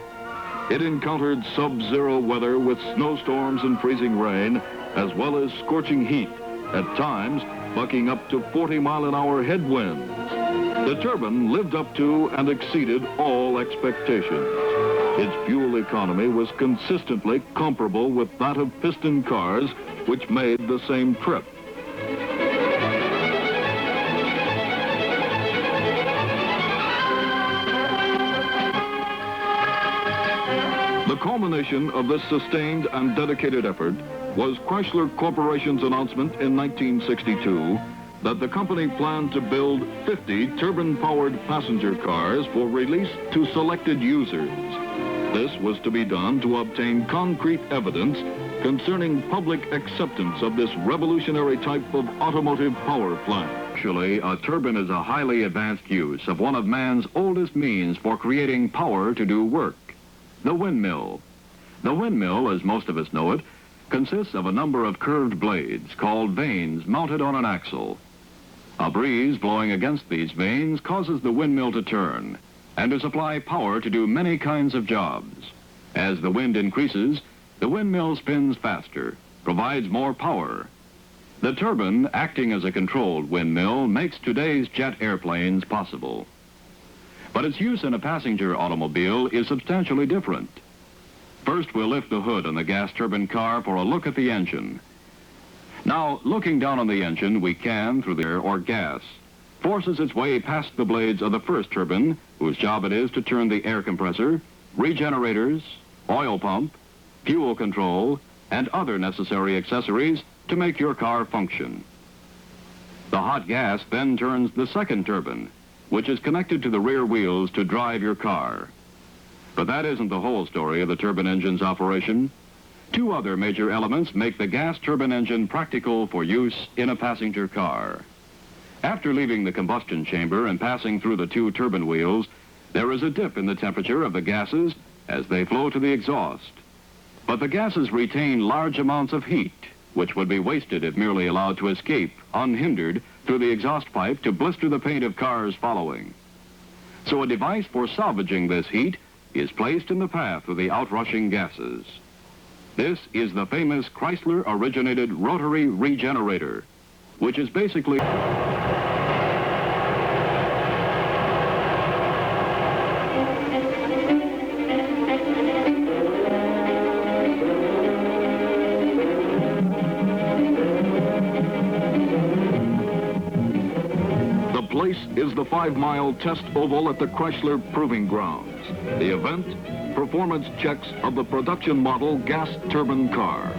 It encountered sub-zero weather with snowstorms and freezing rain, as well as scorching heat, at times bucking up to 40-mile-an-hour headwinds. The turbine lived up to and exceeded all expectations. Its fuel economy was consistently comparable with that of piston cars, which made the same trip. The culmination of this sustained and dedicated effort was Chrysler Corporation's announcement in 1962 that the company planned to build 50 turbine-powered passenger cars for release to selected users. This was to be done to obtain concrete evidence concerning public acceptance of this revolutionary type of automotive power plant. Actually, a turbine is a highly advanced use of one of man's oldest means for creating power to do work, the windmill. The windmill, as most of us know it, consists of a number of curved blades called vanes mounted on an axle. A breeze blowing against these vanes causes the windmill to turn and to supply power to do many kinds of jobs. As the wind increases, the windmill spins faster, provides more power. The turbine, acting as a controlled windmill, makes today's jet airplanes possible. But its use in a passenger automobile is substantially different. First, we'll lift the hood on the gas turbine car for a look at the engine. Now, looking down on the engine, we can, through the air or gas, forces its way past the blades of the first turbine, whose job it is to turn the air compressor, regenerators, oil pump, fuel control, and other necessary accessories to make your car function. The hot gas then turns the second turbine, which is connected to the rear wheels to drive your car. But that isn't the whole story of the turbine engine's operation. Two other major elements make the gas turbine engine practical for use in a passenger car. After leaving the combustion chamber and passing through the two turbine wheels, there is a dip in the temperature of the gases as they flow to the exhaust. But the gases retain large amounts of heat, which would be wasted if merely allowed to escape unhindered through the exhaust pipe to blister the paint of cars following. So a device for salvaging this heat is placed in the path of the outrushing gases. This is the famous Chrysler-originated rotary regenerator, which is basically... is the 5-mile test oval at the Chrysler Proving Grounds. The event, performance checks of the production model gas turbine car.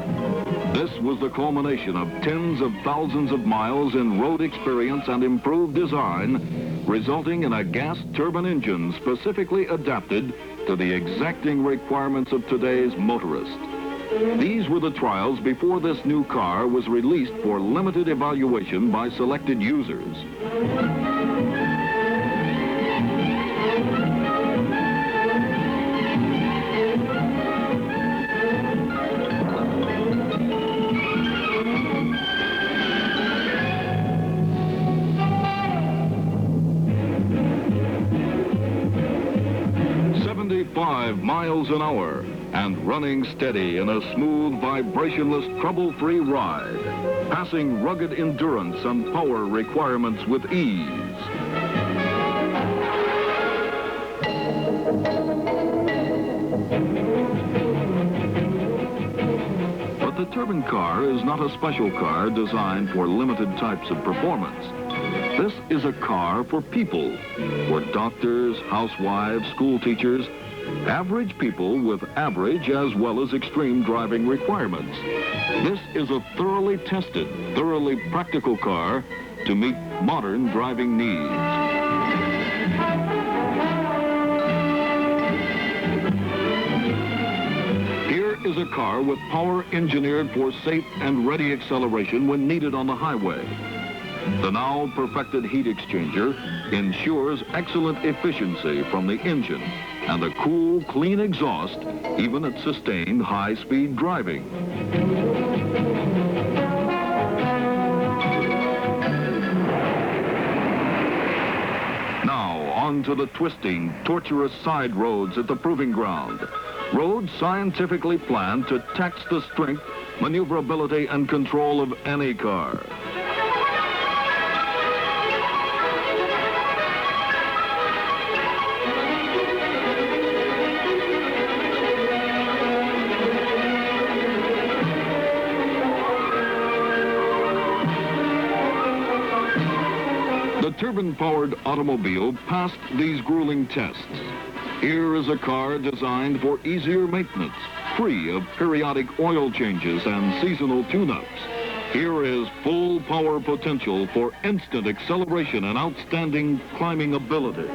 This was the culmination of tens of thousands of miles in road experience and improved design, resulting in a gas turbine engine specifically adapted to the exacting requirements of today's motorist. These were the trials before this new car was released for limited evaluation by selected users. Miles an hour and running steady in a smooth, vibrationless, trouble-free ride, passing rugged endurance and power requirements with ease. But the turbine car is not a special car designed for limited types of performance. This is a car for people, for doctors, housewives, school teachers, average people with average as well as extreme driving requirements. This is a thoroughly tested, thoroughly practical car to meet modern driving needs. Here is a car with power engineered for safe and ready acceleration when needed on the highway. The now perfected heat exchanger ensures excellent efficiency from the engine and a cool, clean exhaust, even at sustained high-speed driving. Now, on to the twisting, tortuous side roads at the Proving Ground. Roads scientifically planned to tax the strength, maneuverability, and control of any car. The turbine-powered automobile passed these grueling tests. Here is a car designed for easier maintenance, free of periodic oil changes and seasonal tune-ups. Here is full power potential for instant acceleration and outstanding climbing ability.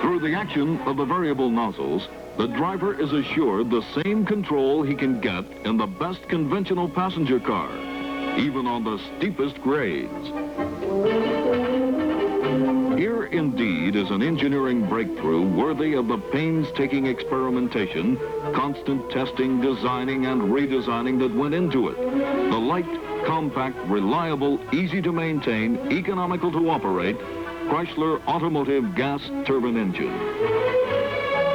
Through the action of the variable nozzles, the driver is assured the same control he can get in the best conventional passenger car, even on the steepest grades. Here, indeed, is an engineering breakthrough worthy of the painstaking experimentation, constant testing, designing, and redesigning that went into it. The light, compact, reliable, easy to maintain, economical to operate, Chrysler Automotive Gas Turbine Engine.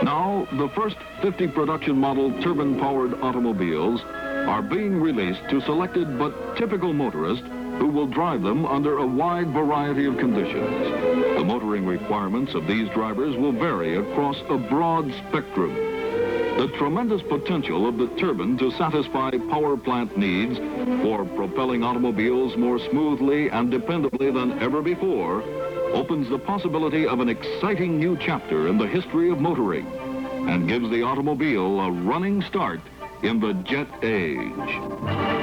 Now, the first 50 production model turbine-powered automobiles are being released to selected but typical motorists who will drive them under a wide variety of conditions. The motoring requirements of these drivers will vary across a broad spectrum. The tremendous potential of the turbine to satisfy power plant needs for propelling automobiles more smoothly and dependably than ever before opens the possibility of an exciting new chapter in the history of motoring and gives the automobile a running start in the jet age.